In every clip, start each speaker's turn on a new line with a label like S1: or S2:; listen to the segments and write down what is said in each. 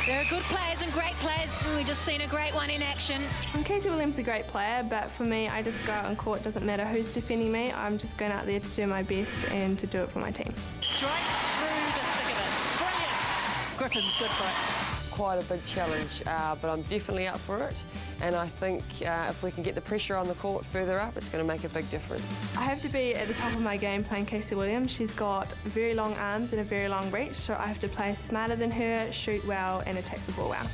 S1: There are good players and great players, and we've just seen a great one in action.
S2: Casey Williams is a great player, but for me, I just go out on court. It doesn't matter who's defending me. I'm just going out there to do my best and to do it for my team.
S1: Straight through the thick of it. Brilliant. Griffin's good for it.
S3: Quite a big challenge, but I'm definitely up for it. And I think if we can get the pressure on the court further up, it's going to make a big difference.
S2: I have to be at the top of my game playing Casey Williams. She's got very long arms and a very long reach, so I have to play smarter than her, shoot well and attack the ball well.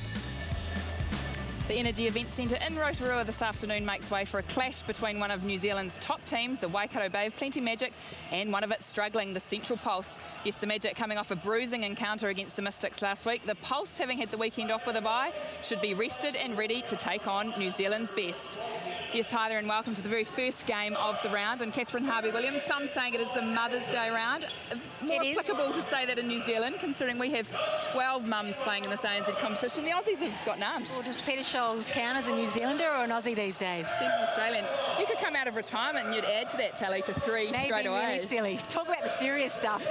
S4: The Energy Event Centre in Rotorua this afternoon makes way for a clash between one of New Zealand's top teams, the Waikato Bay of Plenty Magic, and one of its struggling, the Central Pulse. Yes, the Magic coming off a bruising encounter against the Mystics last week. The Pulse, having had the weekend off with a bye, should be rested and ready to take on New Zealand's best. Yes, hi there and welcome to the very first game of the round. And Catherine Harvey-Williams, some saying it is the Mother's Day round. More applicable to say that in New Zealand, considering we have 12 mums playing in this ANZ competition. The Aussies have got none.
S1: Well, does Peter Scholes count as a New Zealander or an Aussie these days?
S4: She's an Australian. You could come out of retirement and you'd add to that tally to 3 straight away.
S1: Really silly. Talk about the serious stuff.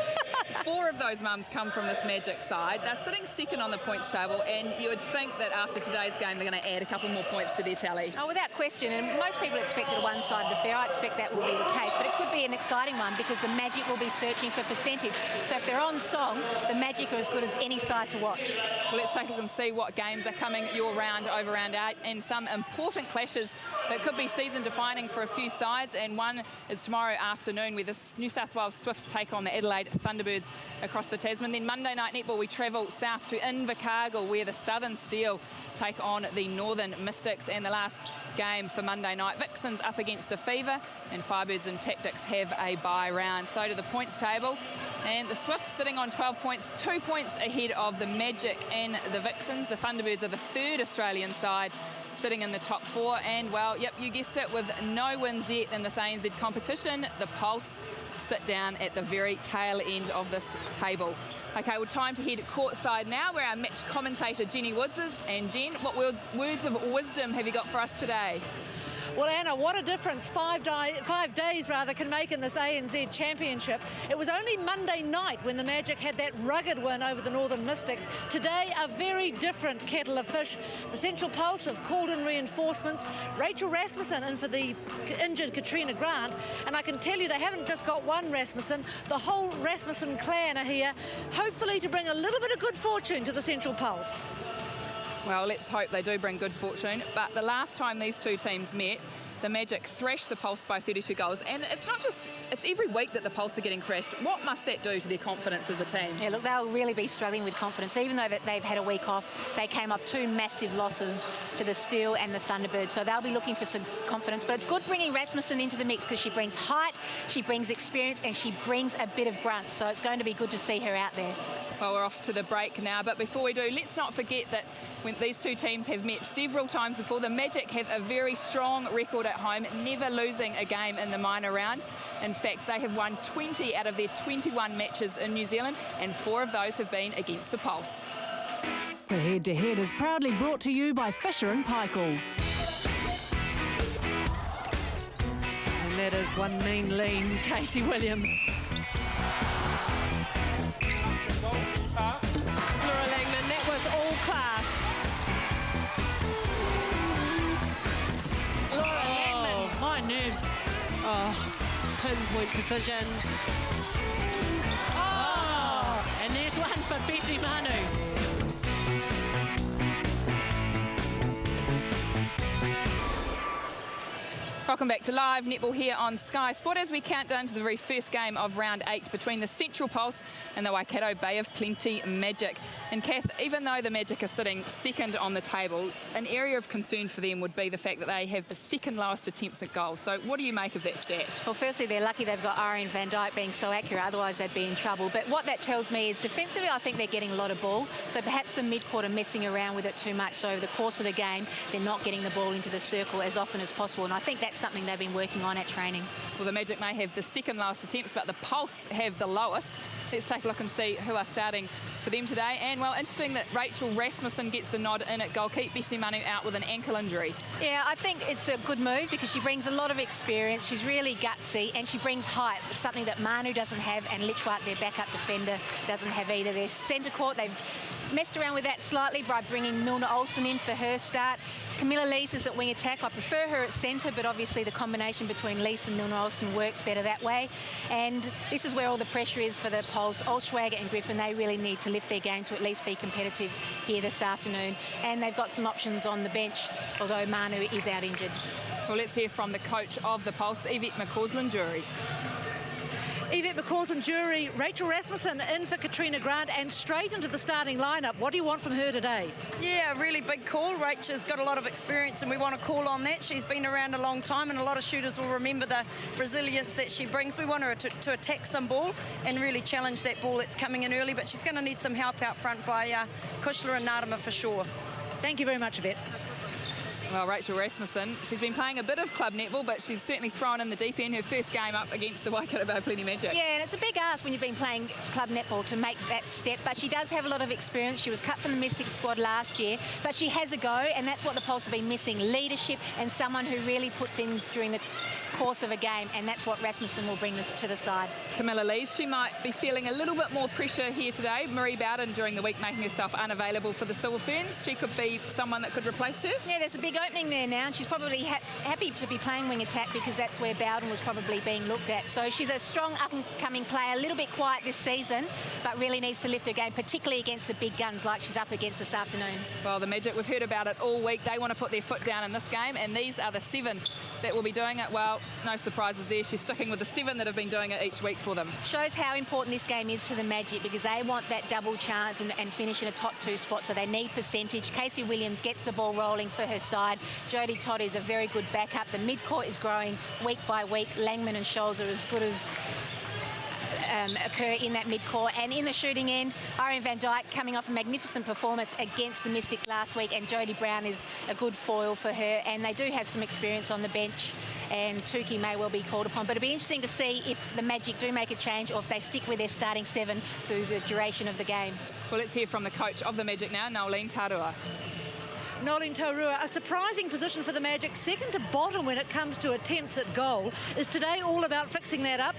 S4: 4 of those mums come from this Magic side. They're sitting second on the points table, and you would think that after today's game they're going to add a couple more points to their tally.
S1: Oh, without question, and most people expected a one-sided affair. I expect that will be the case, but it could be an exciting one because the Magic will be searching for percentage. So if they're on song, the Magic are as good as any side to watch.
S4: Well, let's take a look and see what games are coming your round over round 8, and some important clashes that could be season-defining for a few sides, and one is tomorrow afternoon where the New South Wales Swifts take on the Adelaide Thunderbirds across the Tasman. Then Monday night netball, we travel south to Invercargill where the Southern Steel take on the Northern Mystics, and the last game for Monday night, Vixens up against the Fever, and Firebirds and Tactics have a bye round. So to the points table, and the Swifts sitting on 12 points, 2 points ahead of the Magic and the Vixens. The Thunderbirds are the third Australian side sitting in the top 4, and well, yep, you guessed it, with no wins yet in this ANZ competition, the Pulse sit down at the very tail end of this table. Okay, well, time to head courtside now, where our match commentator Jenny Woods is. And Jen, what words of wisdom have you got for us today?
S5: Well, Anna, what a difference 5 days can make in this ANZ Championship. It was only Monday night when the Magic had that rugged win over the Northern Mystics. Today, a very different kettle of fish. The Central Pulse have called in reinforcements. Rachel Rasmussen in for the injured Katrina Grant. And I can tell you they haven't just got one Rasmussen. The whole Rasmussen clan are here, hopefully to bring a little bit of good fortune to the Central Pulse.
S4: Well, let's hope they do bring good fortune. But the last time these two teams met, the Magic thrashed the Pulse by 32 goals. And it's not just, it's every week that the Pulse are getting thrashed. What must that do to their confidence as a team?
S1: Yeah, look, they'll really be struggling with confidence. Even though they've had a week off, they came off 2 massive losses to the Steel and the Thunderbirds. So they'll be looking for some confidence. But it's good bringing Rasmussen into the mix because she brings height, she brings experience, and she brings a bit of grunt. So it's going to be good to see her out there.
S4: Well, we're off to the break now, but before we do, let's not forget that when these two teams have met several times before, the Magic have a very strong record at home, never losing a game in the minor round. In fact, they have won 20 out of their 21 matches in New Zealand, and 4 of those have been against the Pulse.
S6: The Head-to-Head is proudly brought to you by Fisher & Paykel. And that is one mean, lean Casey Williams.
S7: Nerves. Oh, pinpoint precision. Oh, and there's one for Bessie Manu.
S4: Welcome back to Live Netball here on Sky Sport as we count down to the very first game of round 8 between the Central Pulse and the Waikato Bay of Plenty Magic. And Kath, even though the Magic are sitting second on the table, an area of concern for them would be the fact that they have the second lowest attempts at goal. So what do you make of that stat?
S1: Well, firstly, they're lucky they've got Ariane van Dijk being so accurate, otherwise they'd be in trouble. But what that tells me is defensively, I think they're getting a lot of ball. So perhaps the mid-court are messing around with it too much. So over the course of the game, they're not getting the ball into the circle as often as possible. And I think that's something they've been working on at training.
S4: Well, the Magic may have the second lowest attempts, but the Pulse have the lowest. Let's take a look and see who are starting for them today. And, well, interesting that Rachel Rasmussen gets the nod in at goalkeeper. Bessie Manu out with an ankle injury.
S1: Yeah, I think it's a good move because she brings a lot of experience. She's really gutsy and she brings height, something that Manu doesn't have, and Litchfield, their backup defender, doesn't have either. Their centre court, they've messed around with that slightly by bringing Milna Olsen in for her start. Camilla Lees is at wing attack. I prefer her at centre, but obviously the combination between Lees and Milna Olsen works better that way. And this is where all the pressure is for the Poles. Olschwager and Griffin, they really need to lift their game to at least be competitive here this afternoon. And they've got some options on the bench, although Manu is out injured.
S4: Well, let's hear from the coach of the Pulse, Yvette McCausland-Jury.
S5: Yvette McCausland-Jury, Rachel Rasmussen in for Katrina Grant and straight into the starting lineup. What do you want from her today?
S8: Yeah, a really big call. Rachel's got a lot of experience and we want to call on that. She's been around a long time and a lot of shooters will remember the resilience that she brings. We want her to attack some ball and really challenge that ball that's coming in early, but she's going to need some help out front by Kushler and Narama for sure.
S5: Thank you very much, Yvette.
S4: Well, Rachel Rasmussen, she's been playing a bit of club netball, but she's certainly thrown in the deep end, her first game up against the Waikato Bay Plenty Magic.
S1: Yeah, and it's a big ask when you've been playing club netball to make that step, but she does have a lot of experience. She was cut from the Mystics squad last year, but she has a go, and that's what the Pulse have been missing, leadership and someone who really puts in during the course of a game, and that's what Rasmussen will bring to the side.
S4: Camilla Lees, she might be feeling a little bit more pressure here today. Marie Bowden during the week making herself unavailable for the Silver Ferns. She could be someone that could replace her.
S1: Yeah, there's a big opening there now, and she's probably happy to be playing wing attack because that's where Bowden was probably being looked at. So she's a strong up-and-coming player, a little bit quiet this season, but really needs to lift her game, particularly against the big guns like she's up against this afternoon.
S4: Well, the Magic, we've heard about it all week. They want to put their foot down in this game, and these are the 7 that will be doing it. Well, no surprises there. She's sticking with the 7 that have been doing it each week for them.
S1: Shows how important this game is to the Magic because they want that double chance and finish in a top 2 spot, so they need percentage. Casey Williams gets the ball rolling for her side. Jodie Todd is a very good backup. The mid-court is growing week by week. Langman and Scholes are as good as occur in that mid-court. And in the shooting end, Irene Van Dyke coming off a magnificent performance against the Mystics last week, and Jodie Brown is a good foil for her, and they do have some experience on the bench, and Tukey may well be called upon. But it'll be interesting to see if the Magic do make a change or if they stick with their starting 7 through the duration of the game.
S4: Well, let's hear from the coach of the Magic now, Nolene Tarua.
S5: Nolene Taurua, a surprising position for the Magic, second to bottom when it comes to attempts at goal. Is today all about fixing that up?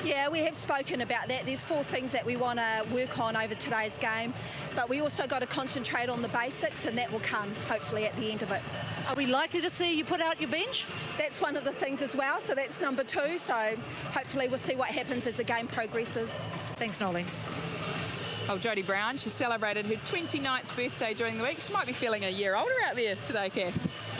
S9: Yeah, we have spoken about that. There's 4 things that we want to work on over today's game, but we also got to concentrate on the basics, and that will come hopefully at the end of it.
S5: Are we likely to see you put out your bench?
S9: That's one of the things as well, so that's number 2, so hopefully we'll see what happens as the game progresses.
S5: Thanks, Nolene.
S4: Oh, Jodie Brown, she celebrated her 29th birthday during the week. She might be feeling a year older out there today, Kath.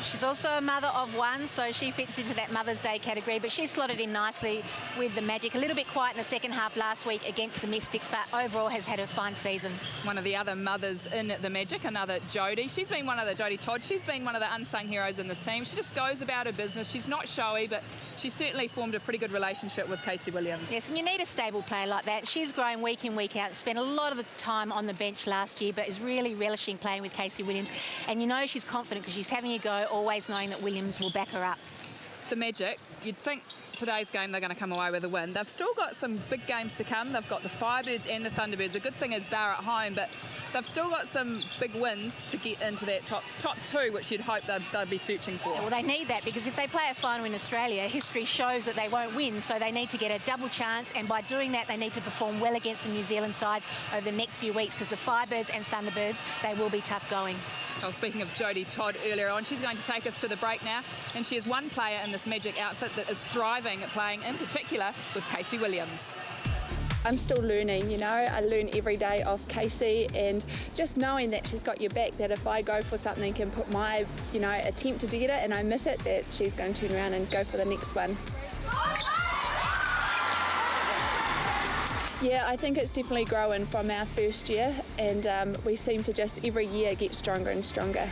S1: She's also a mother of 1, so she fits into that Mother's Day category, but she's slotted in nicely with the Magic. A little bit quiet in the second half last week against the Mystics, but overall has had a fine season. One
S4: of the other mothers in the Magic, another Jodie. She's been one of the Jodie Todd. She's been one of the unsung heroes in this team. She just goes about her business. She's not showy, but she's certainly formed a pretty good relationship with Casey Williams.
S1: Yes, and you need a stable player like that. She's growing week in, week out. Spent a lot of the time on the bench last year, but is really relishing playing with Casey Williams. And you know she's confident because she's having a go, always knowing that Williams will back her up.
S4: The Magic, you'd think today's game they're going to come away with a win. They've still got some big games to come. They've got the Firebirds and the Thunderbirds. The good thing is they're at home, but they've still got some big wins to get into that top 2, which you'd hope they'd be searching for.
S1: Well, they need that because if they play a final in Australia, history shows that they won't win, so they need to get a double chance, and by doing that they need to perform well against the New Zealand sides over the next few weeks because the Firebirds and Thunderbirds, they will be tough going.
S4: Well, speaking of Jodie Todd earlier on, she's going to take us to the break now, and she is one player in this Magic outfit that is thriving at playing, in particular with Casey Williams.
S10: I'm still learning, you know, I learn every day off Casey, and just knowing that she's got your back, that if I go for something and put my, you know, attempt to get it and I miss it, that she's going to turn around and go for the next one. Yeah, I think it's definitely growing from our first year, and we seem to just every year get stronger and stronger.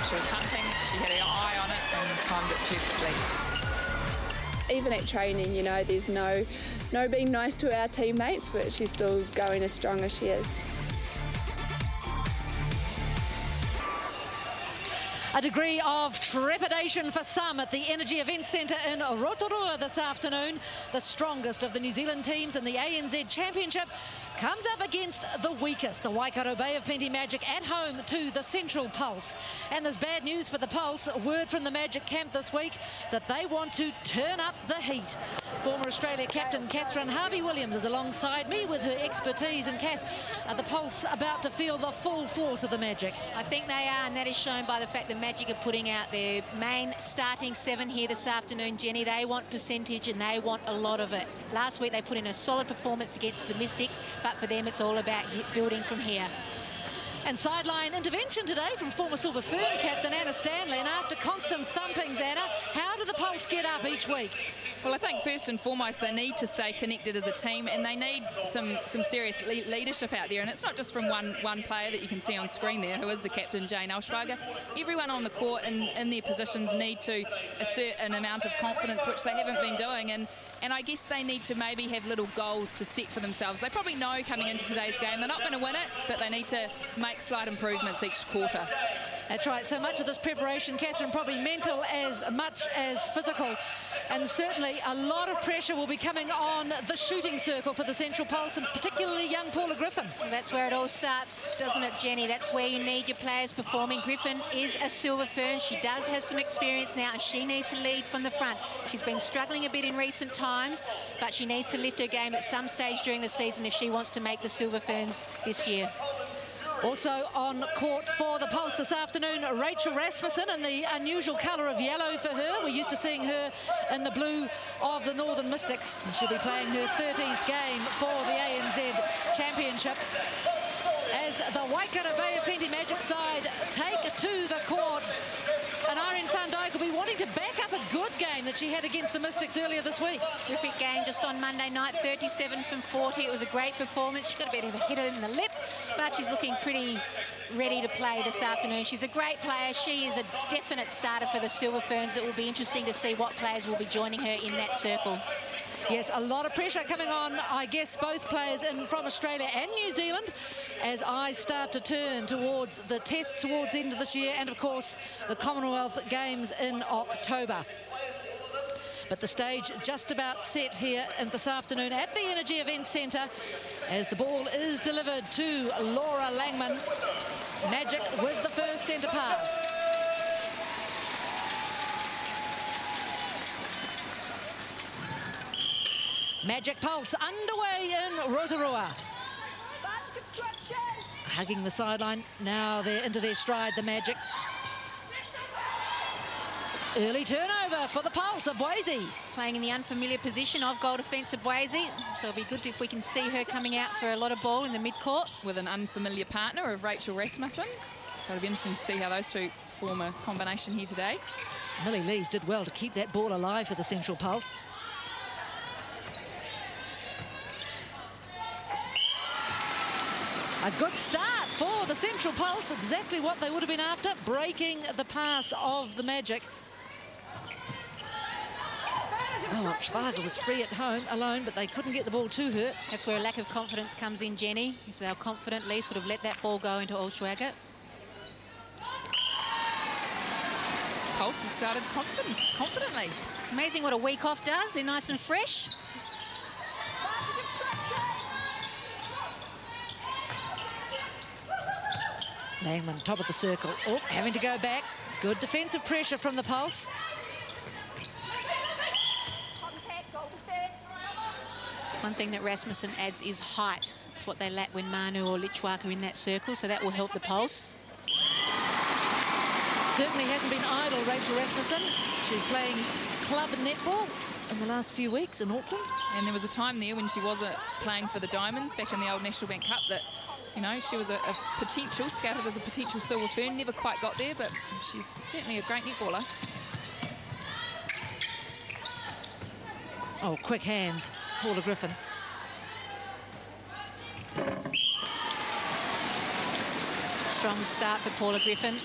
S11: She was hunting, she had her eye on it and timed it perfectly.
S10: Even at training, you know, there's no being nice to our teammates, but she's still going as strong as she is.
S5: A degree of trepidation for some at the Energy Event Centre in Rotorua this afternoon. The strongest of the New Zealand teams in the ANZ Championship comes up against the weakest, the Waikato Bay of Plenty Magic, at home to the Central Pulse. And there's bad news for the Pulse. Word from the Magic camp this week that they want to turn up the heat. Former Australia captain Catherine Harvey-Williams is alongside me with her expertise. And Kath, are the Pulse about to feel the full force of the Magic?
S1: I think they are, and that is shown by the fact that Magic are putting out their main starting 7 here this afternoon, Jenny. They want percentage and they want a lot of it. Last week they put in a solid performance against the Mystics, but for them it's all about building from here.
S5: And sideline intervention today from former Silver Fern captain Anna Stanley. And after constant thumpings, Anna, how do the Pulse get up each week?
S4: Well, I think first and foremost they need to stay connected as a team, and they need some serious leadership out there. And it's not just from one player that you can see on screen there, who is the captain, Jane Elschwager. Everyone on the court in their positions need to assert an amount of confidence, which they haven't been doing. And I guess they need to maybe have little goals to set for themselves. They probably know coming into today's game they're not going to win it, but they need to make slight improvements each quarter.
S5: That's right. So much of this preparation, Catherine, probably mental as much as physical. And certainly a lot of pressure will be coming on the shooting circle for the Central Pulse, and particularly young Paula Griffin.
S1: Well, that's where it all starts, doesn't it, Jenny? That's where you need your players performing. Griffin is a Silver Fern. She does have some experience now, and she needs to lead from the front. She's been struggling a bit in recent times, but she needs to lift her game at some stage during the season if she wants to make the Silver Ferns this year.
S5: Also on court for the Pulse this afternoon, Rachel Rasmussen in the unusual colour of yellow for her. We're used to seeing her in the blue of the Northern Mystics. And she'll be playing her 13th game for the ANZ Championship as the Waikato Bay of Plenty Magic side take to the court. And Irene van Dijk will be wanting to back up a good game that she had against the Mystics earlier this week.
S1: Terrific game just on Monday night, 37 from 40. It was a great performance. She's got a bit of a hit in the lip, but she's looking pretty ready to play this afternoon. She's a great player. She is a definite starter for the Silver Ferns. It will be interesting to see what players will be joining her in that circle.
S5: Yes, a lot of pressure coming on, I guess, both players from Australia and New Zealand as eyes start to turn towards the tests towards the end of this year and, of course, the Commonwealth Games in October. But the stage just about set here this afternoon at the Energy Event Centre as the ball is delivered to Laura Langman. Magic with the first centre pass. Magic Pulse underway in Rotorua. Hugging the sideline. Now they're into their stride, the Magic. Early turnover for the Pulse of Boise.
S1: Playing in the unfamiliar position of goal defence of Boise. So it'll be good if we can see her coming out for a lot of ball in the mid-court.
S4: With an unfamiliar partner of Rachel Rasmussen. So it'll be interesting to see how those two form a combination here today.
S5: Millie Lees did well to keep that ball alive for the Central Pulse. A good start for the Central Pulse, exactly what they would have been after, breaking the pass of the Magic. Oh, Schwager was free at home alone, but they couldn't get the ball to her.
S1: That's where a lack of confidence comes in, Jenny. If they were confident, Lees would have let that ball go into Olschwager.
S4: Pulse have started confidently.
S1: Amazing what a week off does. They're nice and fresh.
S5: Langman, top of the circle. Oh, having to go back. Good defensive pressure from the Pulse.
S1: One thing that Rasmussen adds is height. It's what they lack when Manu or Lichwak are in that circle, so that will help the Pulse.
S5: Certainly hasn't been idle, Rachel Rasmussen. She's playing club netball in the last few weeks in Auckland.
S4: And there was a time there when she wasn't playing for the Diamonds back in the old National Bank Cup that, you know, she was a potential, scouted as a potential Silver Fern, never quite got there, but she's certainly a great netballer.
S5: Oh, quick hands, Paula Griffin.
S1: Strong start for Paula Griffin.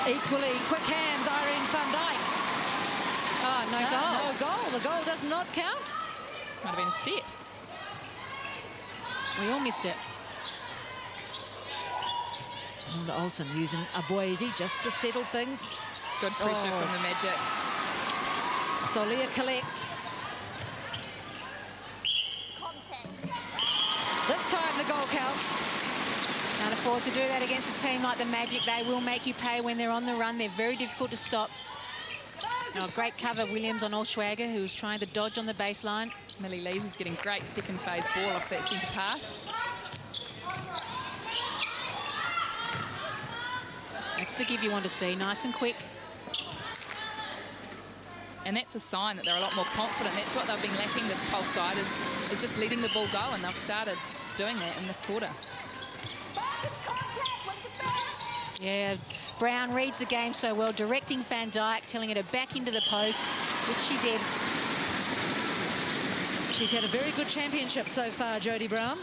S5: Equally quick hands, Irene van Dijk.
S1: Oh, no goal.
S5: No goal. The goal does not count.
S4: Might have been a step.
S1: We all missed it.
S5: And Olsen using a Boise just to settle things.
S4: Good pressure from the Magic.
S5: Solia collects. counts.
S1: Can't afford to do that against a team like the Magic. They will make you pay when they're on the run. They're very difficult to stop. Oh, great cover, Williams on Olschwager, who was trying to dodge on the baseline.
S4: Millie Lees is getting great second phase ball off that centre pass.
S1: That's the give you want to see, nice and quick.
S4: And that's a sign that they're a lot more confident. That's what they've been lacking this Pulse side, is just letting the ball go, and they've started doing that in this quarter.
S1: Yeah, Brown reads the game so well, directing Van Dijk, telling her to back into the post, which she did.
S5: She's had a very good championship so far, Jodie Brown.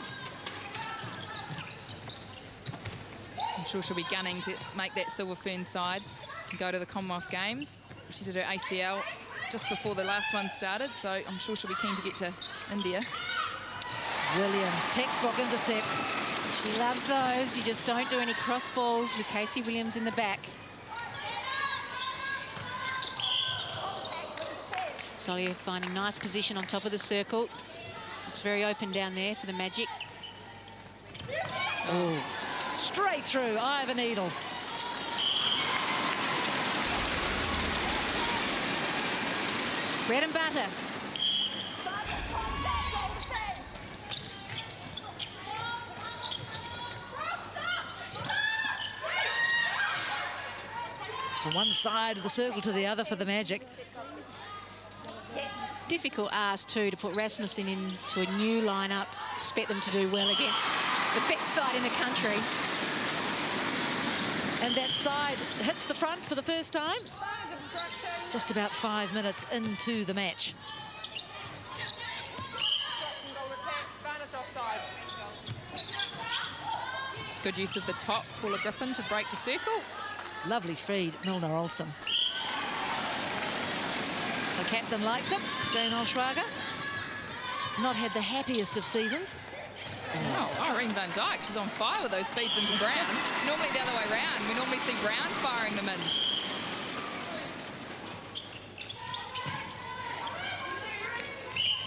S4: I'm sure she'll be gunning to make that Silver Fern side and go to the Commonwealth Games. She did her ACL just before the last one started, so I'm sure she'll be keen to get to India.
S5: Williams, textbook intercept.
S1: She loves those. You just don't do any cross balls with Casey Williams in the back. Solia finding nice position on top of the circle. It's very open down there for the Magic.
S5: Oh, straight through, eye of a needle.
S1: Bread and butter.
S5: From one side of the circle to the other for the Magic.
S1: Difficult ask too to put Rasmussen into a new lineup. Expect them to do well against the best side in the country.
S5: And that side hits the front for the first time. Just about 5 minutes into the match.
S4: Good use of the top, Paula Griffin to break the circle.
S5: Lovely feed, Milner Olsen. The captain likes it, Jane Olschwager. Not had the happiest of seasons.
S4: Oh, Irene Van Dijk, she's on fire with those feeds into Brown. It's normally the other way around. We normally see Brown firing them in.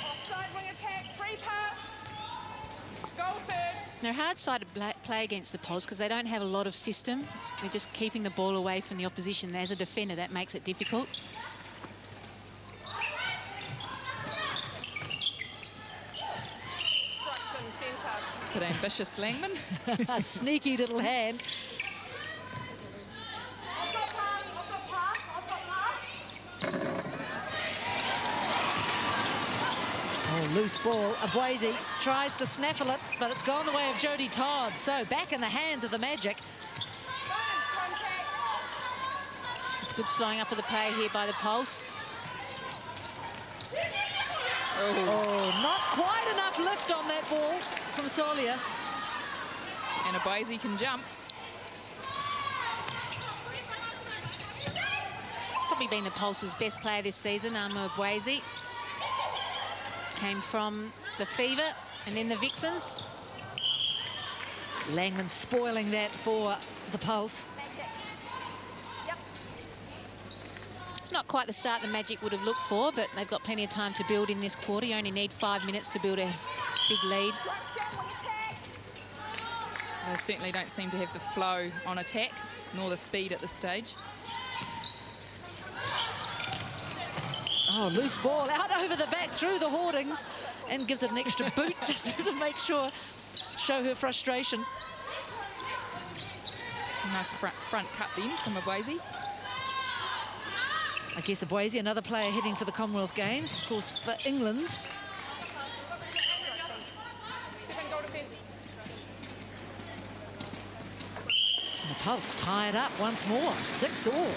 S12: Offside wing attack, free pass. Goal third.
S1: They're a hard side to play against the Poles because they don't have a lot of system. They're just keeping the ball away from the opposition. As a defender, that makes it difficult.
S4: Bit ambitious, Langman.
S5: A sneaky little hand. Oh, loose ball. Abwezi tries to snaffle it, but it's gone the way of Jodie Todd. So back in the hands of the Magic.
S1: Good slowing up of the play here by the Pulse.
S5: Oh, not quite enough lift on that ball from Solia.
S4: And Abwezi can jump.
S1: Probably been the Pulse's best player this season, Arma Abwezi. Came from the Fever and then the Vixens.
S5: Langman spoiling that for the Pulse.
S1: It's not quite the start the Magic would have looked for, but they've got plenty of time to build in this quarter. You only need 5 minutes to build a big lead.
S4: They certainly don't seem to have the flow on attack, nor the speed at this stage.
S5: Oh, loose ball out over the back through the hoardings and gives it an extra boot just to make sure, show her frustration.
S4: Nice front cut then from Abwezi.
S5: I guess Abwezi, another player heading for the Commonwealth Games, of course, for England. And the Pulse tied up once more, 6-all.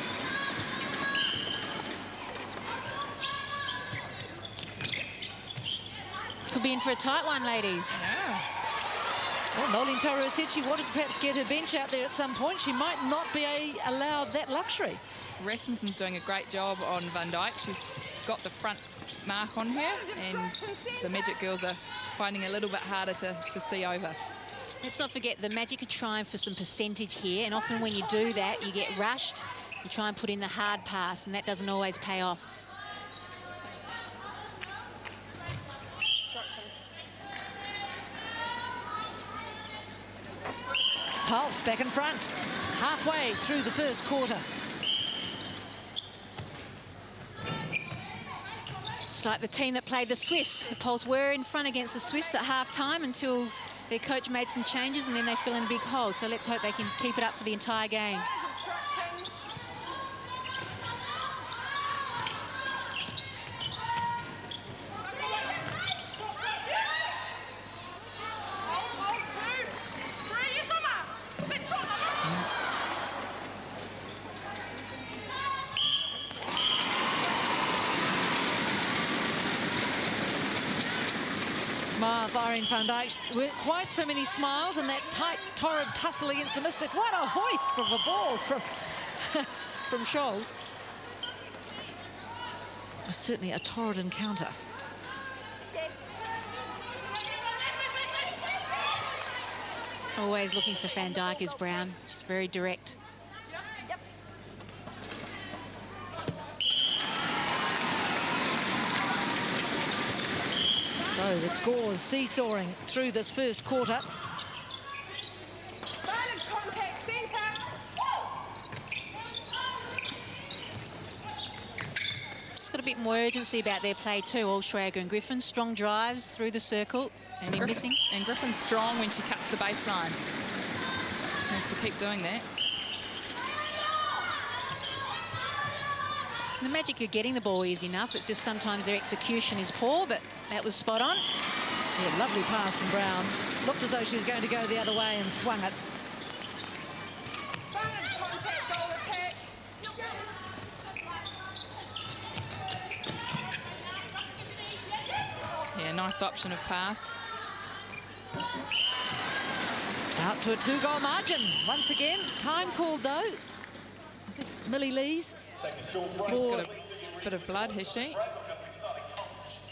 S1: Could be in for a tight one, ladies.
S4: Yeah.
S5: Well, Nolene Taurua said she wanted to perhaps get her bench out there at some point. She might not be allowed that luxury.
S4: Rasmussen's doing a great job on Van Dijk. She's got the front mark on her, and the Magic girls are finding it a little bit harder to see over.
S1: Let's not forget the Magic are trying for some percentage here, and often when you do that, you get rushed. You try and put in the hard pass, and that doesn't always pay off.
S13: Pulse back in front, halfway through the first quarter.
S1: It's like the team that played the Swifts. The Pulse were in front against the Swifts at half-time until their coach made some changes, and then they fill in a big hole. So let's hope they can keep it up for the entire game.
S13: Smile for Irene van Dijk. Weren't quite so many smiles in that tight, torrid tussle against the Mystics. What a hoist from the ball from Scholes. It was certainly a torrid encounter.
S1: Always looking for Van Dijk is Brown. She's very direct.
S13: So the scores seesawing through this first quarter.
S12: Violent contact, centre.
S1: Just got a bit more urgency about their play too, all Schrager and Griffin. Strong drives through the circle.
S4: And Griffin's strong when she cuts the baseline. She has to keep doing that.
S1: The Magic are getting the ball easy enough. It's just sometimes their execution is poor, but that was spot on.
S13: Yeah, lovely pass from Brown. Looked as though she was going to go the other way and swung it.
S12: Violent contact, goal attack.
S4: Yeah, nice option of pass.
S13: Out to a 2-goal margin. Once again, time called though. I think Millie Lees.
S4: She's got a bit of blood, has she?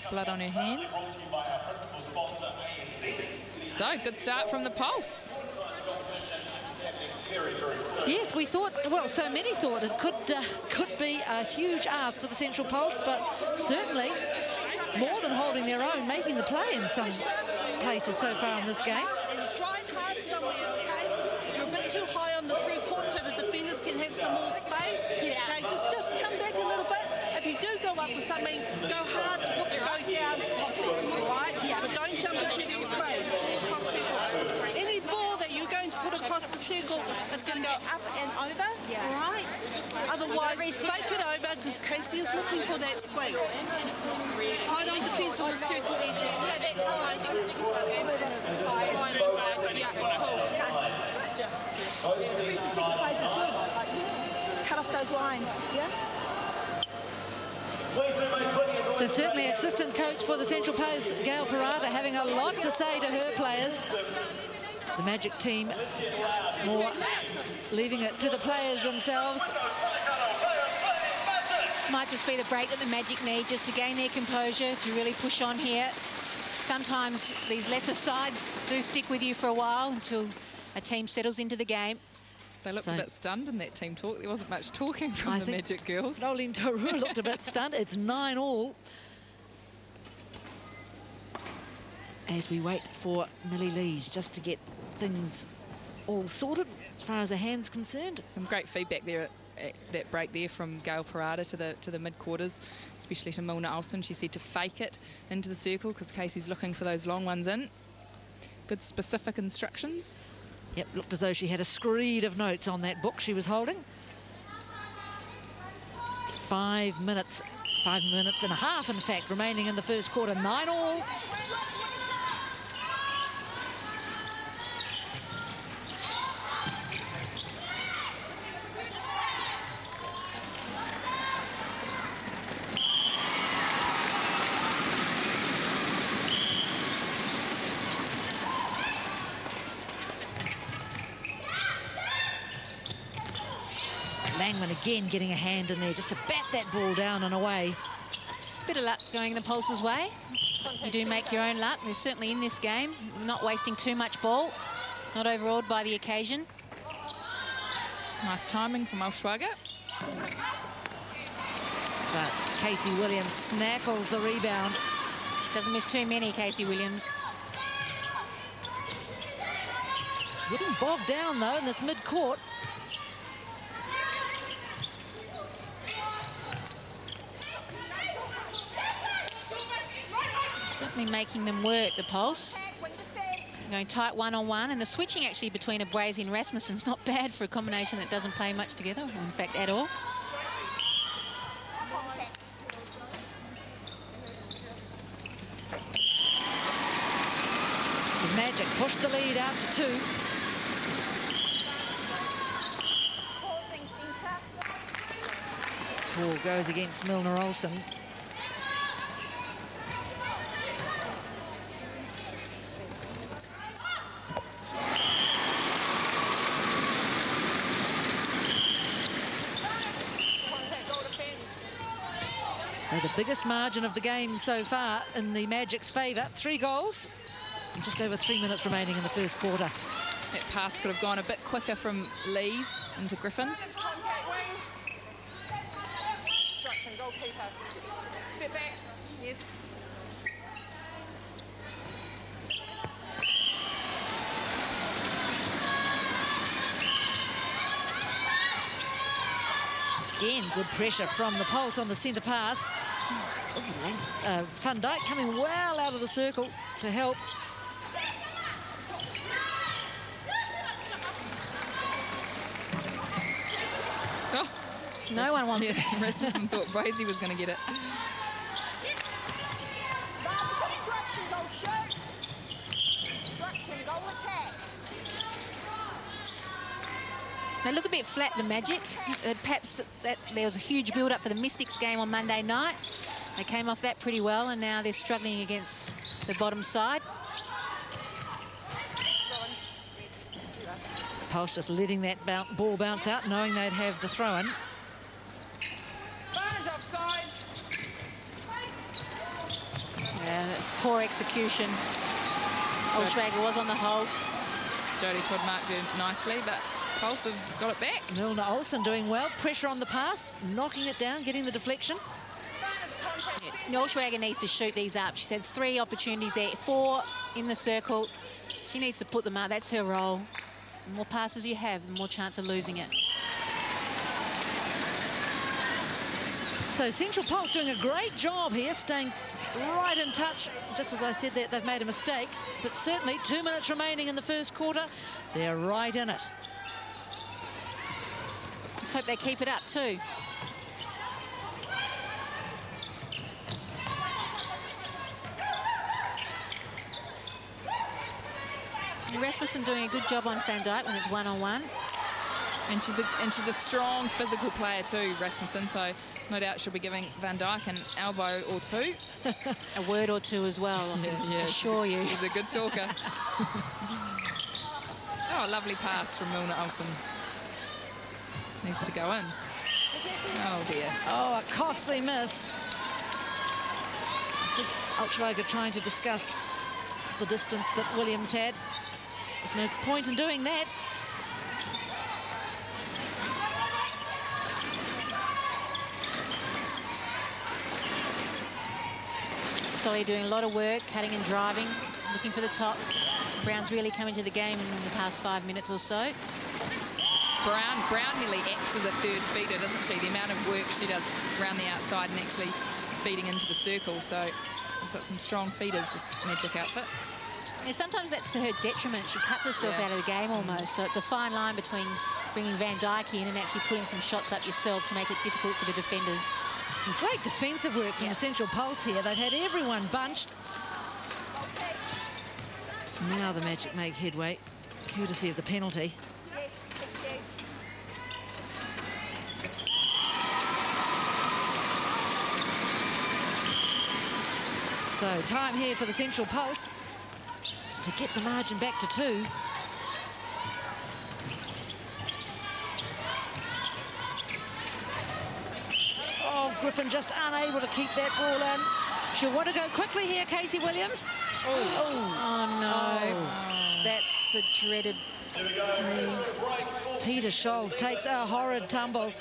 S4: Blood on her hands. So, good start from the Pulse.
S13: Yes, we thought, well, so many thought it could be a huge ask for the Central Pulse, but certainly more than holding their own, making the play in some places so far in this game.
S14: And drive hard somewhere, okay? You're a bit too high on the through court so the defenders can have some more space.
S12: Yeah.
S14: Okay, just come back a little bit. If you do go up for something, go hard to go down to pop it, all right? But don't jump into their space. Across circle. Any ball that you're going to put across the circle, it's going to go up and over, all right? Otherwise, fake it over because Casey is looking for that swing. I don't defend on the circle edge. Increase the second phase is good. Cut off those lines, yeah?
S13: So certainly assistant coach for the Central Pulse, Gail Parada, having a lot to say to her players. The Magic team more leaving it to the players themselves.
S1: Might just be the break that the Magic need just to gain their composure, to really push on here. Sometimes these lesser sides do stick with you for a while until a team settles into the game.
S4: They looked a bit stunned in that team talk. There wasn't much talking from the Magic girls.
S13: Noeline Taru looked a bit stunned. It's 9-all. As we wait for Millie Lees just to get things all sorted as far as her hand's concerned.
S4: Some great feedback there at that break there from Gail Parada to the mid-quarters, especially to Milna Olsen. She said to fake it into the circle because Casey's looking for those long ones in. Good specific instructions.
S13: Yep, looked as though she had a screed of notes on that book she was holding. 5 minutes and a half, in fact, remaining in the first quarter. 9-all. Langman again getting a hand in there just to bat that ball down and away.
S1: Bit of luck going the Pulse's way. You do make your own luck. They're certainly in this game, not wasting too much ball, not overawed by the occasion.
S4: Nice timing from Olschwager.
S13: But Casey Williams snaffles the rebound.
S1: Doesn't miss too many, Casey Williams.
S13: Getting bogged down, though, in this mid-court.
S1: Certainly making them work, the Pulse. Going tight one-on-one, and the switching actually between Abrazi and Rasmussen's not bad for a combination that doesn't play much together, or in fact, at all.
S13: The Magic push the lead out to 2. Ball goes against Milner-Olsen. So the biggest margin of the game so far in the Magic's favour. 3 goals. And just over 3 minutes remaining in the first quarter.
S4: That pass could have gone a bit quicker from Lees into Griffin.
S12: Instruction, goalkeeper. Sit back. Yes.
S13: Again, good pressure from the Pulse on the centre pass. Van Dijk coming well out of the circle to help.
S4: Oh,
S1: no one wants it.
S4: Rasmussen thought Brazy was going to get it.
S12: Instruction, goal shoot. Instruction, goal attack.
S1: They look a bit flat, the Magic. Perhaps there was a huge build-up for the Mystics game on Monday night. They came off that pretty well, and now they're struggling against the bottom side.
S13: Pulse just letting that ball bounce out, knowing they'd have the throw-in.
S1: Yeah, that's poor execution. Olschwager was on the hold.
S4: Jodie Todd-Mark did nicely, but Pulse have got it back.
S13: Milner-Olsen doing well. Pressure on the pass, knocking it down, getting the deflection.
S1: Yeah. Olschwager needs to shoot these up. She's had 3 opportunities there, 4 in the circle. She needs to put them up. That's her role. The more passes you have, the more chance of losing it.
S13: So Central Pulse doing a great job here, staying right in touch. Just as I said that, they've made a mistake. But certainly 2 minutes remaining in the first quarter. They're right in it.
S1: Let's hope they keep it up too. Rasmussen doing a good job on Van Dijk when it's one-on-one.
S4: And she's a strong physical player too, Rasmussen, so no doubt she'll be giving Van Dijk an elbow or 2.
S1: A word or 2 as well, I can assure you.
S4: She's a good talker. Oh, a lovely pass from Milner-Olsen. This needs to go in. Oh dear.
S13: Oh, a costly miss. Olschwager trying to discuss the distance that Williams had. There's no point in doing that.
S1: Solly doing a lot of work, cutting and driving, looking for the top. Brown's really come into the game in the past 5 minutes or so.
S4: Brown nearly acts as a third feeder, doesn't she? The amount of work she does around the outside and actually feeding into the circle. So we've got some strong feeders, this Magic outfit.
S1: And sometimes that's to her detriment. She cuts herself out of the game almost. So it's a fine line between bringing Van Dijk in and actually putting some shots up yourself to make it difficult for the defenders.
S13: And great defensive work from the Central Pulse here. They've had everyone bunched. Now the Magic make headway, courtesy of the penalty.
S12: Yes, thank you.
S13: So time here for the Central Pulse to get the margin back to 2. Oh, Griffin just unable to keep that ball in. She'll want to go quickly here, Casey Williams.
S1: Oh no. Oh. That's the dreaded
S13: Peter Scholes takes a horrid tumble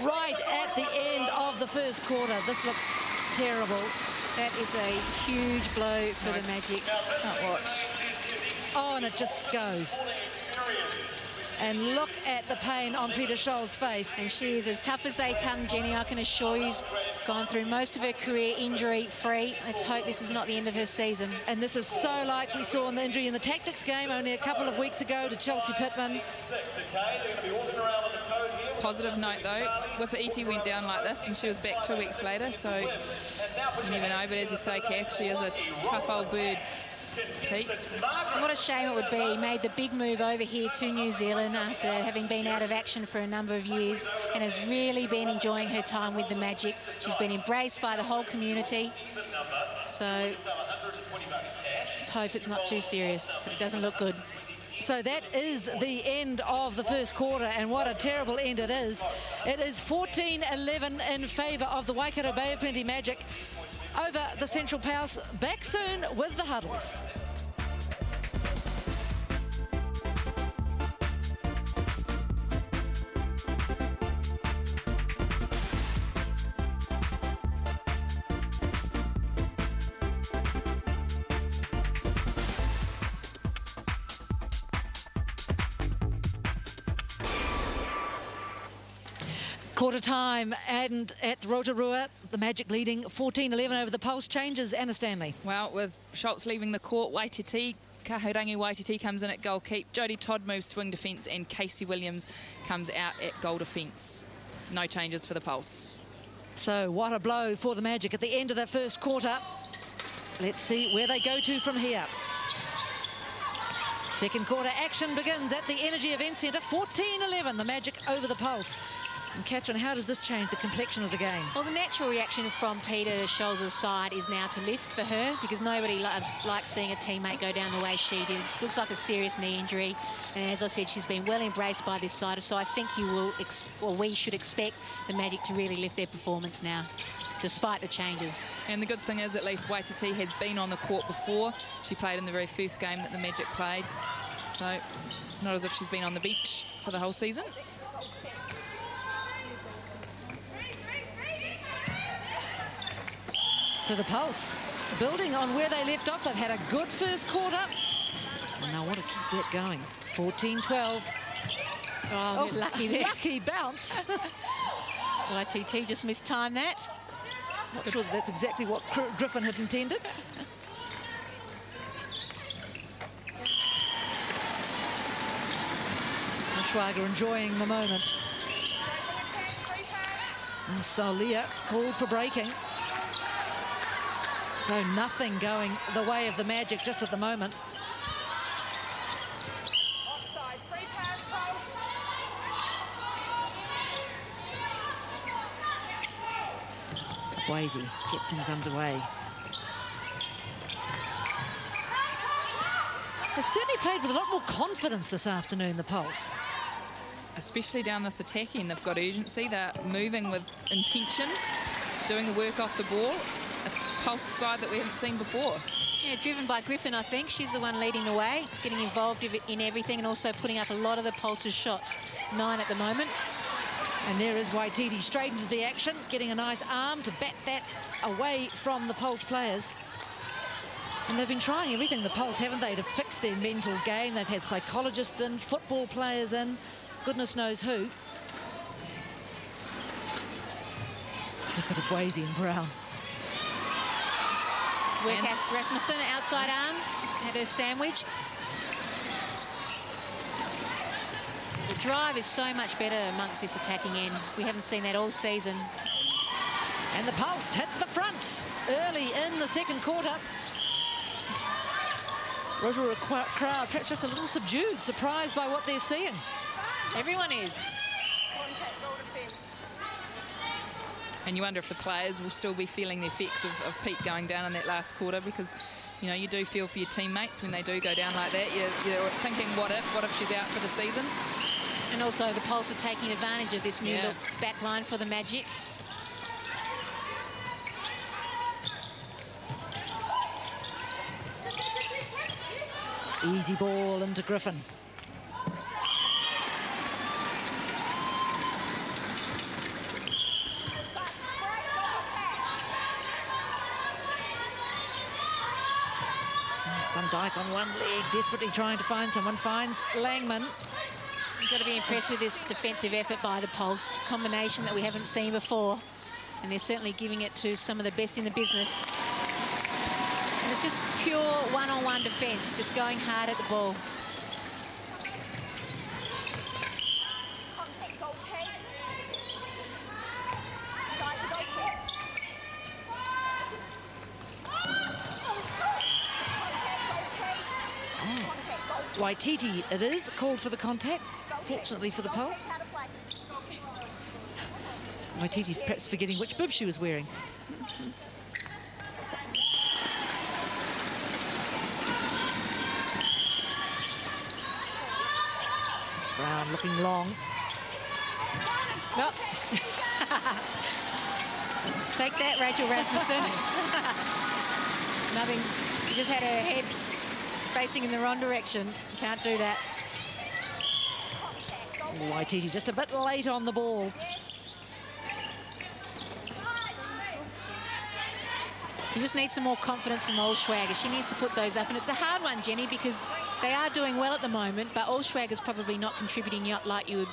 S13: right at the end of the first quarter. This looks terrible.
S1: That is a huge blow for the Magic.
S4: Can't watch.
S13: Oh, and it just goes. And look at the pain on Peter Scholl's face.
S1: And she is as tough as they come, Jenny. I can assure you, she's gone through most of her career injury-free. Let's hope this is not the end of her season.
S13: And this is so like we saw in the injury in the tactics game only a couple of weeks ago to Chelsea Pittman.
S4: Positive note, though, Whippa went down like this and she was back 2 weeks later, so you never know. But as you say, Kath, she is a tough old bird. Pete.
S1: What a shame it would be. He made the big move over here to New Zealand after having been out of action for a number of years and has really been enjoying her time with the Magic. She's been embraced by the whole community. So let's hope it's not too serious. It doesn't look good.
S13: So that is the end of the first quarter, and what a terrible end it is. It is 14-11 in favour of the Waikato Bay of Plenty Magic over the Central Powers. Back soon with the huddles. Quarter time, and at Rotorua, the Magic leading 14-11 over the Pulse. Changes, Anna Stanley.
S4: Well, with Schultz leaving the court, Kahurangi Waititi comes in at goal keep. Jodie Todd moves to wing defence, and Casey Williams comes out at goal defence. No changes for the Pulse.
S13: So what a blow for the Magic at the end of the first quarter. Let's see where they go to from here. Second quarter action begins at the Energy Event Centre. 14-11, the Magic over the Pulse. And Catherine, how does this change the complexion of the game?
S1: Well, the natural reaction from Peter Scholl's side is now to lift for her, because nobody likes seeing a teammate go down the way she did. Looks like a serious knee injury, and as I said, she's been well embraced by this side. So I think we should expect the Magic to really lift their performance now, despite the changes.
S4: And the good thing is, at least Waititi has been on the court before. She played in the very first game that the Magic played, so it's not as if she's been on the bench for the whole season.
S13: So the Pulse, building on where they left off. They've had a good first quarter, and they want to keep that going. 14-12.
S1: Oh, you're lucky there.
S13: Lucky bounce.
S1: YTT just mistimed that.
S13: Not sure that's exactly what Griffin had intended. Schwager enjoying the moment. And Solia called for breaking. So nothing going the way of the Magic just at the moment.
S12: Offside, free pass, Pulse.
S13: Boise get things underway. They've certainly played with a lot more confidence this afternoon, the Pulse.
S4: Especially down this attacking, they've got urgency. They're moving with intention, doing the work off the ball. A Pulse side that we haven't seen before.
S1: Yeah, driven by Griffin, I think. She's the one leading the way. She's getting involved in everything and also putting up a lot of the Pulse's shots. 9 at the moment.
S13: And there is Waititi straight into the action, getting a nice arm to bat that away from the Pulse players. And they've been trying everything, the Pulse, haven't they, to fix their mental game. They've had psychologists in, football players in, goodness knows who. Look at Boise and Brown.
S1: Work at Rasmussen, outside arm, had her sandwiched. The drive is so much better amongst this attacking end. We haven't seen that all season.
S13: And the Pulse hit the front early in the second quarter. Rotorua crowd perhaps just a little subdued, surprised by what they're seeing.
S1: Everyone is.
S12: Contact, goal defence.
S4: And you wonder if the players will still be feeling the effects of Pete going down in that last quarter, because, you know, you do feel for your teammates when they do go down like that. You're thinking, what if she's out for the season?
S1: And also the Pulse are taking advantage of this new look back line for the Magic.
S13: Easy ball into Griffin. Van Dijk on one leg, desperately trying to find someone, finds Langman.
S1: You've got to be impressed with this defensive effort by the Pulse. Combination that we haven't seen before. And they're certainly giving it to some of the best in the business. And it's just pure one-on-one defence, just going hard at the ball.
S13: Waititi, it is, called for the contact, fortunately for the Pulse. Waititi perhaps forgetting which bib she was wearing. Brown looking long.
S1: Well, take that, Rachel Rasmussen. Nothing, she just had her head facing in the wrong direction. Can't do that.
S13: Waititi just a bit late on the ball.
S1: You just need some more confidence from Olschwager. She needs to put those up. And it's a hard one, Jenny, because they are doing well at the moment, but Olschwager's probably not contributing yet like you would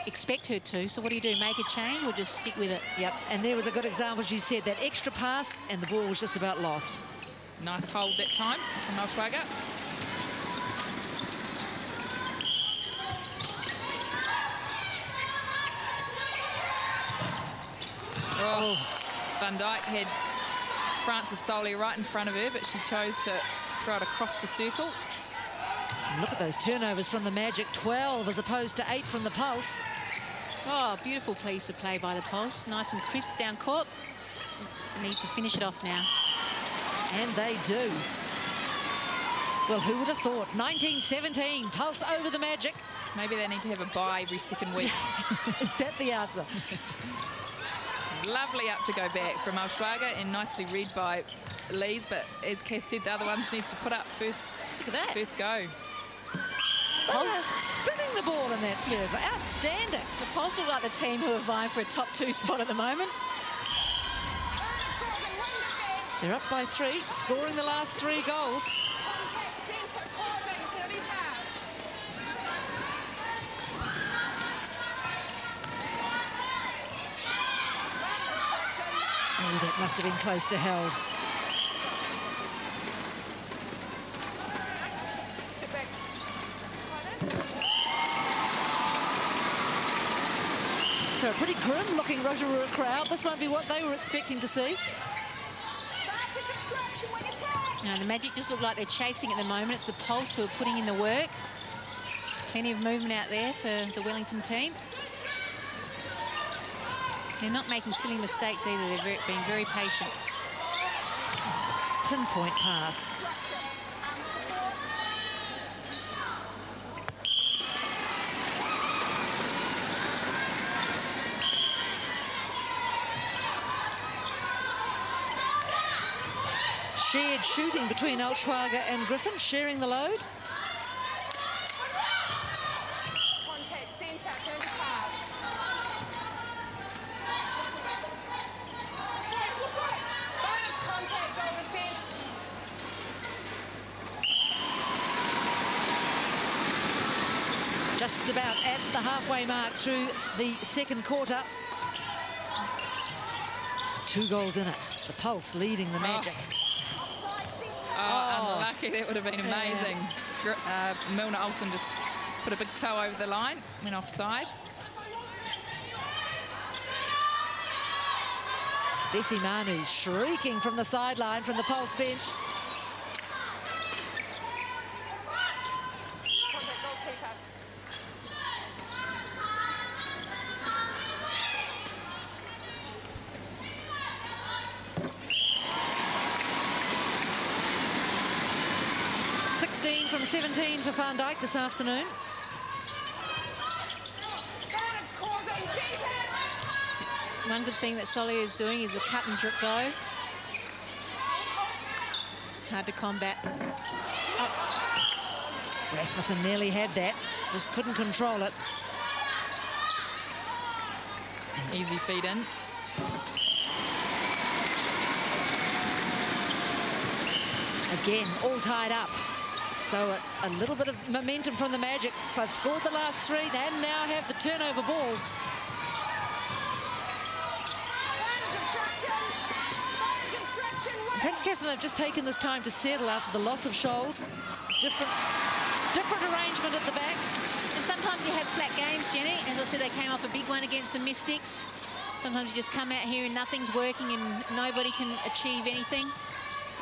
S1: expect her to. So what do you do, make a change or just stick with it?
S13: Yep, and there was a good example. She said that extra pass and the ball was just about lost.
S4: Nice hold that time from Olschwager. Oh, Van Dijk had Frances Solly right in front of her, but she chose to throw it across the circle.
S13: And look at those turnovers from the Magic, 12 as opposed to 8 from the Pulse.
S1: Oh, beautiful piece of play by the Pulse. Nice and crisp down court. Need to finish it off now.
S13: And they do. Well, who would have thought? 19-17, Pulse over the Magic.
S4: Maybe they need to have a bye every second week.
S13: Is that the answer?
S4: Lovely up to go back from Olschwager and nicely read by Lees, but as Kath said, the other one she needs to put up first.
S1: Look at that.
S4: First go.
S13: Pulse spinning the ball in that serve. Outstanding.
S1: The Pulse look like the team who are vying for a top 2 spot at the moment.
S13: They're up by 3, scoring the last 3 goals. Oh, that must have been close to held. So a pretty grim-looking Rotorua crowd. This won't be what they were expecting to see.
S1: No, the Magic just look like they're chasing at the moment. It's the Pulse who are putting in the work. Plenty of movement out there for the Wellington team. They're not making silly mistakes either. They're being very patient.
S13: Pinpoint pass. Shared shooting between Olschwager and Griffin, sharing the load.
S12: Contact centre, good pass. Bonus contact, goal defence.
S13: Just about at the halfway mark through the second quarter. 2 goals in it. The Pulse leading the Magic.
S4: Oh, unlucky. That would have been amazing. Yeah. Milner Olsen just put a big toe over the line, went offside.
S13: Bessie Manu shrieking from the sideline from the Pulse bench. From 17 for Van Dijk this afternoon.
S1: One good thing that Solly is doing is a cut and drip go. Hard to combat.
S13: Oh. Rasmussen nearly had that, just couldn't control it.
S4: Easy feed in.
S13: Again, all tied up. So a little bit of momentum from the Magic. So they've scored the last 3 and now have the turnover ball. Perhaps, Catherine, they've just taken this time to settle after the loss of Scholes. Different arrangement at the back.
S1: And sometimes you have flat games, Jenny. As I said, they came off a big one against the Mystics. Sometimes you just come out here and nothing's working and nobody can achieve anything.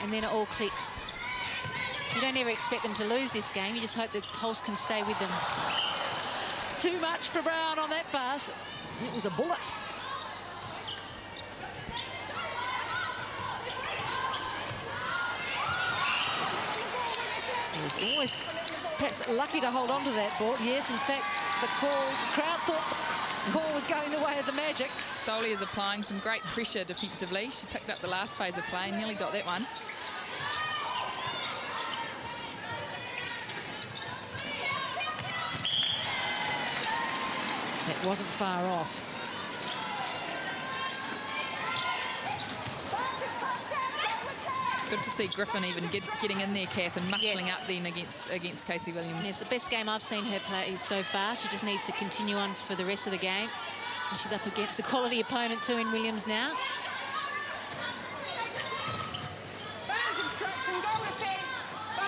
S1: And then it all clicks. You don't ever expect them to lose this game. You just hope the Pulse can stay with them.
S13: Too much for Brown on that pass. It was a bullet. He was always perhaps lucky to hold on to that ball. Yes, in fact, the crowd thought the call was going the way of the Magic.
S11: Soli is applying some great pressure defensively. She picked up the last phase of play and nearly got that one.
S13: That wasn't far off.
S11: Good to see Griffin even getting in there, Kath, and muscling up then against Casey Williams.
S1: It's the best game I've seen her play so far. She just needs to continue on for the rest of the game. And she's up against a quality opponent too in Williams now.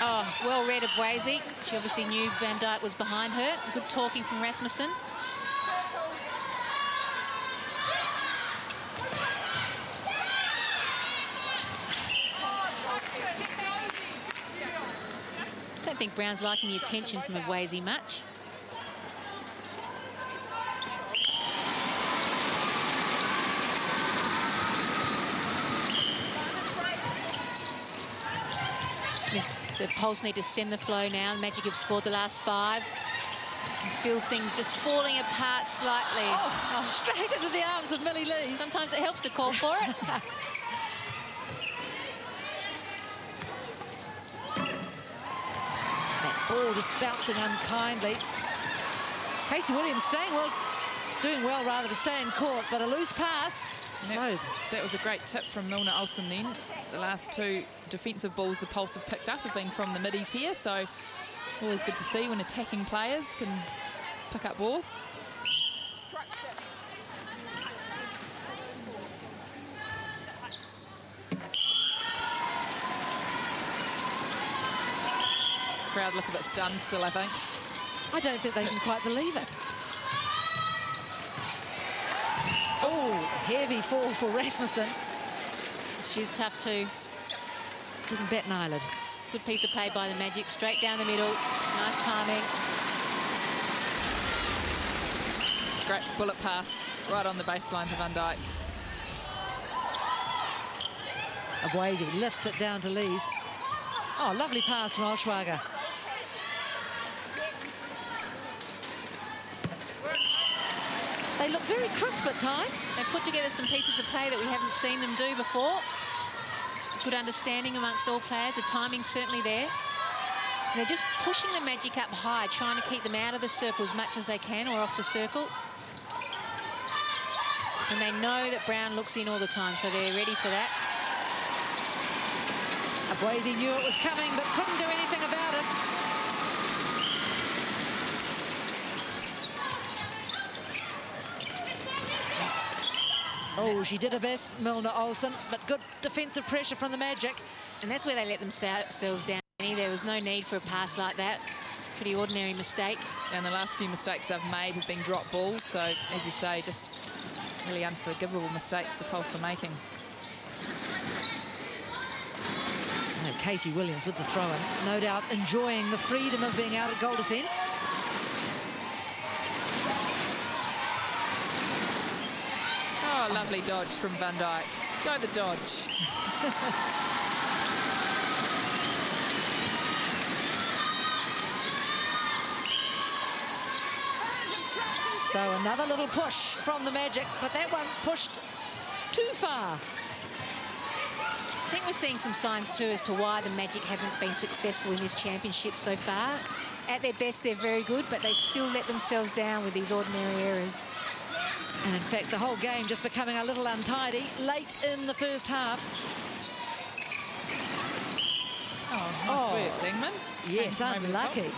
S1: Oh, well read of Wazy. She obviously knew Van Dijk was behind her. Good talking from Rasmussen. I don't think Brown's liking the attention from Wazy much. The Pulse need to send the flow now. The Magic have scored the last 5. You feel things just falling apart slightly.
S13: Oh, straight into the arms of Millie Lee.
S1: Sometimes it helps to call for it.
S13: That ball just bouncing unkindly. Casey Williams doing well rather to stay in court, but a loose pass.
S11: That was a great tip from Milner Olsen then. The last 2 defensive balls the Pulse have picked up have been from the middies here, so always good to see when attacking players can pick up ball. Crowd look a bit stunned still, I think.
S13: I don't think they can quite believe it. Oh, heavy fall for Rasmussen.
S1: She's tough too.
S13: Didn't bat an eyelid.
S1: Good piece of play by the Magic, straight down the middle. Nice timing.
S11: It's a great bullet pass right on the baseline for Van Dijk.
S13: Abwazi lifts it down to Lees. Oh, lovely pass from Olschwager. They look very crisp at times.
S1: They've put together some pieces of play that we haven't seen them do before. Just a good understanding amongst all players. The timing's certainly there. And they're just pushing the Magic up high, trying to keep them out of the circle as much as they can or off the circle. And they know that Brown looks in all the time, so they're ready for that.
S13: Abwazi knew it was coming, but couldn't do anything about it. Oh, she did her best, Milner Olsen, but good defensive pressure from the Magic.
S1: And that's where they let themselves down. There was no need for a pass like that. It's a pretty ordinary mistake.
S11: And the last few mistakes they've made have been drop balls. So, as you say, just really unforgivable mistakes the Pulse are making.
S13: Oh, Casey Williams with the throw-in. No doubt enjoying the freedom of being out at goal defence.
S11: Oh, lovely dodge from Van Dijk. Go the dodge.
S13: So another little push from the Magic, but that one pushed too far.
S1: I think we're seeing some signs too as to why the Magic haven't been successful in this championship so far. At their best, they're very good, but they still let themselves down with these ordinary errors.
S13: And in fact, the whole game just becoming a little untidy late in the first half.
S1: Oh,
S13: Yes, unlucky.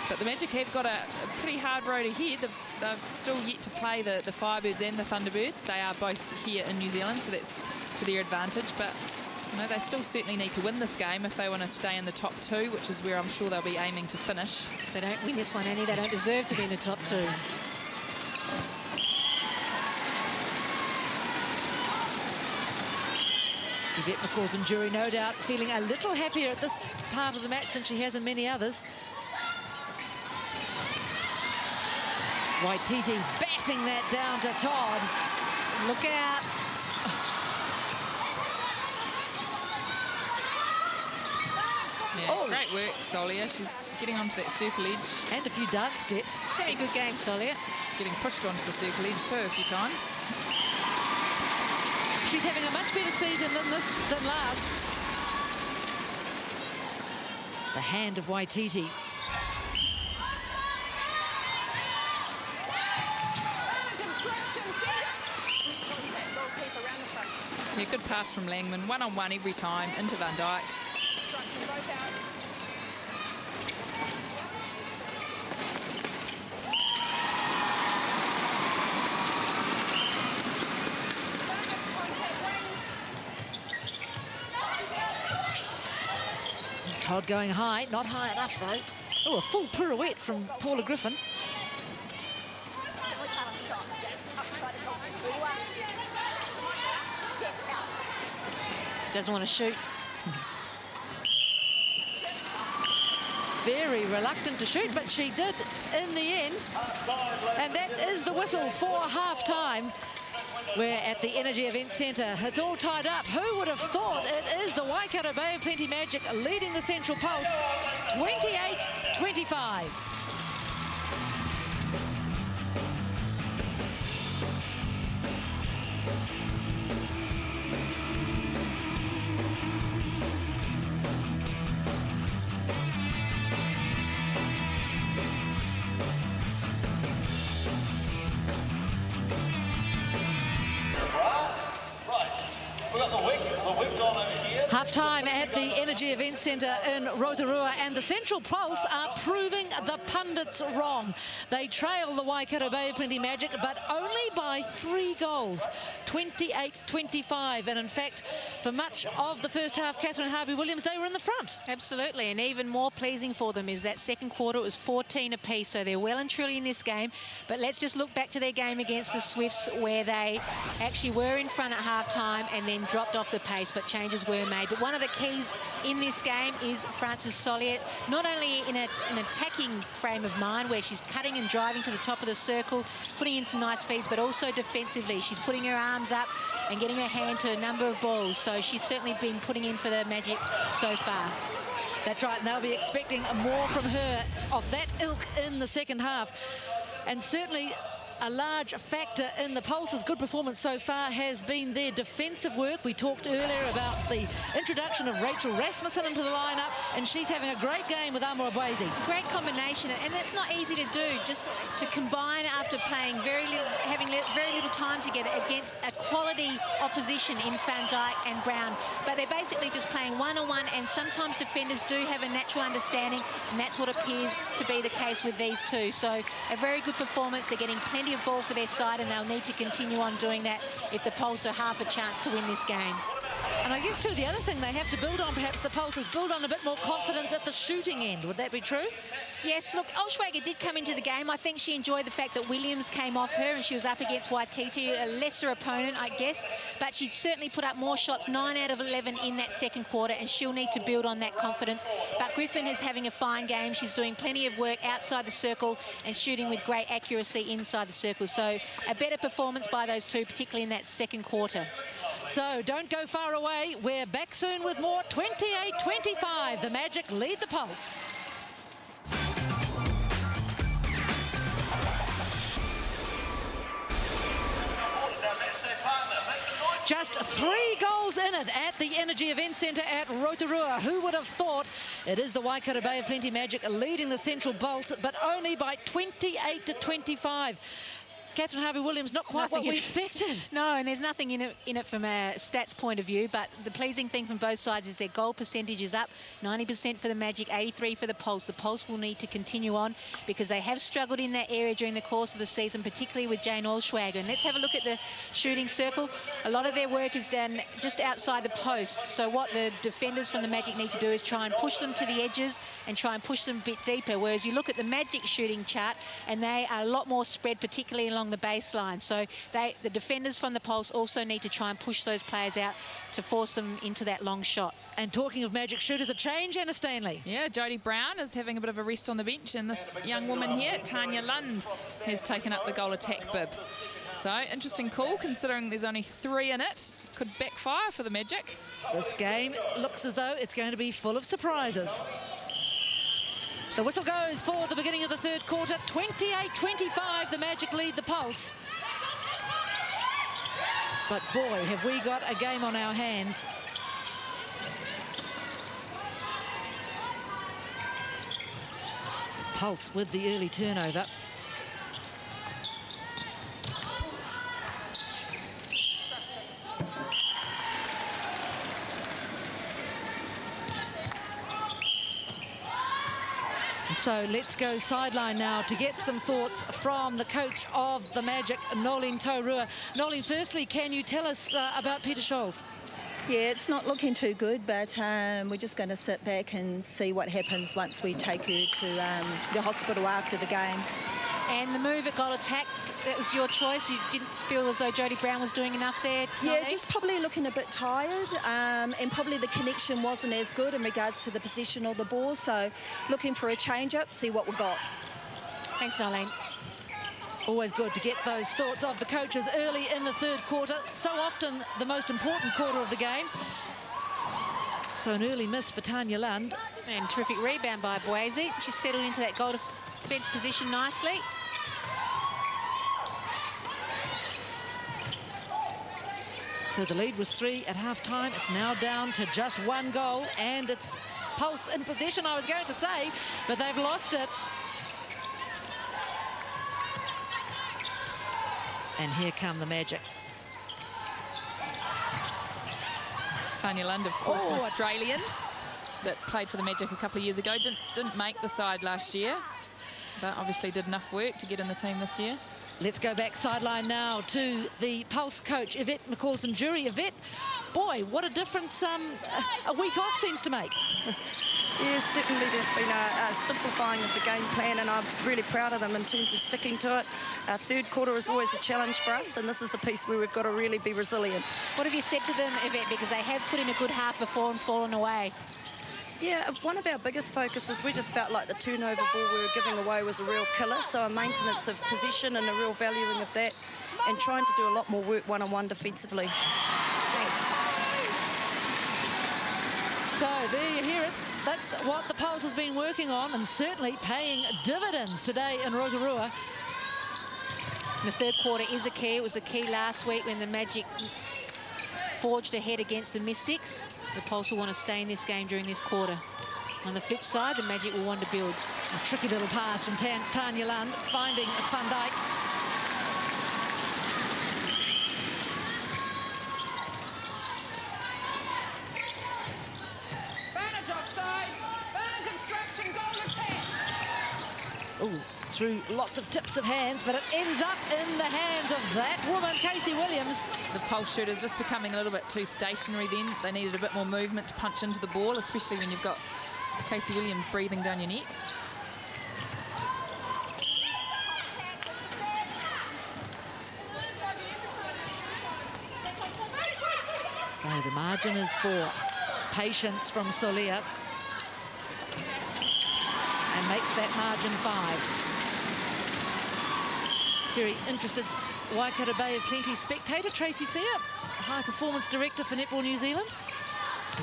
S11: But the Magic have got a pretty hard road ahead. They've still yet to play the Firebirds and the Thunderbirds. They are both here in New Zealand, so that's to their advantage. But you know, they still certainly need to win this game if they want to stay in the top 2, which is where I'm sure they'll be aiming to finish.
S5: If they don't win this one, Annie, they don't deserve to be in the top 2.
S13: Yvette McCausland-Jury, no doubt, feeling a little happier at this part of the match than she has in many others. Waititi batting that down to Todd.
S5: Look out.
S11: Yeah, great work, Solia. She's getting onto that circle edge.
S13: And a few dance steps.
S5: She's having a good game, Solia.
S11: Getting pushed onto the circle edge too a few times.
S13: She's having a much better season than last. The hand of Waititi.
S11: Yeah, good pass from Langman. One-on-one every time into Van Dijk.
S13: Todd going high, not high enough though. Oh, a full pirouette from Paula Griffin.
S5: Doesn't want to shoot.
S13: Very reluctant to shoot, but she did in the end. And that is the whistle for half-time. We're at the Energy Event Centre. It's all tied up. Who would have thought it is the Waikato Bay of Plenty Magic leading the Central Pulse 28-25. Half-time at the Energy Event Centre in Rotorua, and the Central Pulse are proving the pundits wrong. They trail the Waikato Bay of Plenty Magic, but only by 3 goals, 28-25. And in fact, for much of the first half, Catherine Harvey-Williams, they were in the front.
S1: Absolutely, and even more pleasing for them is that second quarter, it was 14 apiece, so they're well and truly in this game. But let's just look back to their game against the Swifts, where they actually were in front at half-time and then dropped off the pace, but changes were made. But one of the keys in this game is Frances Solier, not only in an attacking frame of mind where she's cutting and driving to the top of the circle, putting in some nice feeds, but also defensively. She's putting her arms up and getting her hand to a number of balls. So she's certainly been putting in for the Magic so far.
S13: That's right, and they'll be expecting more from her of that ilk in the second half. And certainly a large factor in the Pulse's good performance so far has been their defensive work. We talked earlier about the introduction of Rachel Rasmussen into the lineup, and she's having a great game with Amora Bwezi.
S1: Great combination, and it's not easy to do, just to combine after playing having very little time together against a quality opposition in Van Dijk and Brown. But they're basically just playing one-on-one, and sometimes defenders do have a natural understanding, and that's what appears to be the case with these two. So a very good performance. They're getting plenty of ball for their side, and they'll need to continue on doing that if the Pulse are half a chance to win this game.
S13: And I guess, too, the other thing they have to build on, perhaps the Pulse, is build on a bit more confidence at the shooting end. Would that be true?
S1: Yes, look, Olschwager did come into the game. I think she enjoyed the fact that Williams came off her and she was up against Waititi, a lesser opponent, I guess. But she certainly put up more shots, 9 out of 11 in that second quarter, and she'll need to build on that confidence. But Griffin is having a fine game. She's doing plenty of work outside the circle and shooting with great accuracy inside the circle. So a better performance by those two, particularly in that second quarter.
S13: So don't go far away. We're back soon with more. 28-25. The Magic lead the Pulse. Just 3 goals in it at the Energy Event Centre at Rotorua. Who would have thought? It is the Waikato Bay of Plenty Magic leading the Central Pulse, but only by 28-25. Catherine Harvey-Williams, not quite what we expected.
S1: No, and there's nothing in it from a stats point of view, but the pleasing thing from both sides is their goal percentage is up, 90% for the Magic, 83 for the Pulse. The Pulse will need to continue on because they have struggled in that area during the course of the season, particularly with Jane Olschwager. And let's have a look at the shooting circle. A lot of their work is done just outside the post. So what the defenders from the Magic need to do is try and push them to the edges and try and push them a bit deeper. Whereas you look at the Magic shooting chart and they are a lot more spread, particularly along the baseline. So the defenders from the Pulse also need to try and push those players out to force them into that long shot.
S13: And talking of Magic shooters, a change, Anna Stanley.
S11: Yeah, Jodie Brown is having a bit of a rest on the bench, and this young woman here, Tanya Lund, has taken up the goal attack bib. So, interesting call, considering there's only 3 in it. Could backfire for the Magic.
S13: This game looks as though it's going to be full of surprises. The whistle goes for the beginning of the third quarter. 28-25, the Magic lead the Pulse. But boy, have we got a game on our hands. Pulse with the early turnover. So let's go sideline now to get some thoughts from the coach of the Magic, Nolene Taurua. Nolene, firstly, can you tell us about Peter Scholes?
S9: Yeah, it's not looking too good, but we're just going to sit back and see what happens once we take her to the hospital after the game.
S1: And the move at goal attack, that was your choice. You didn't feel as though Jodie Brown was doing enough there?
S9: Yeah, just probably looking a bit tired, and probably the connection wasn't as good in regards to the position of the ball. So looking for a change-up, see what we've got.
S1: Thanks, Nolene.
S13: Always good to get those thoughts of the coaches early in the third quarter. So often the most important quarter of the game. So an early miss for Tanya Lund.
S1: And terrific rebound by Boise. She settled into that goal defence position nicely.
S13: So the lead was 3 at half-time. It's now down to just 1 goal, and it's Pulse in possession, I was going to say, but they've lost it. And here come the Magic.
S11: Tanya Lund, of course, an Australian that played for the Magic a couple of years ago. Didn't make the side last year, but obviously did enough work to get in the team this year.
S13: Let's go back sideline now to the Pulse coach, Yvette McCausland-Jury. Yvette, boy, what a difference a week off seems to make.
S8: Yes, certainly there's been a simplifying of the game plan, and I'm really proud of them in terms of sticking to it. Our third quarter is always a challenge for us, and this is the piece where we've got to really be resilient.
S1: What have you said to them, Yvette, because they have put in a good half before and fallen away?
S8: Yeah, one of our biggest focuses, we just felt like the turnover ball we were giving away was a real killer, so a maintenance of possession and a real valuing of that, and trying to do a lot more work one-on-one defensively.
S1: Thanks.
S13: So there you hear it. That's what the Pulse has been working on, and certainly paying dividends today in Rotorua.
S1: The third quarter is a key. It was the key last week when the Magic forged ahead against the Mystics. The Pulse will want to stay in this game during this quarter. On the flip side, the Magic will want to build.
S13: A tricky little pass from Tanya Lund, finding Van Dijk.
S12: Bannage offside. Bannage obstruction. Goal attack.
S13: Oh, through lots of tips of hands, but it ends up in the hands of that woman, Casey Williams.
S11: The Pulse shooters just becoming a little bit too stationary then. They needed a bit more movement to punch into the ball, especially when you've got Casey Williams breathing down your neck.
S13: So the margin is 4. Patience from Solia. And makes that margin 5. Very interested Waikato Bay of Plenty spectator, Tracy Fair, high performance director for Netball New Zealand.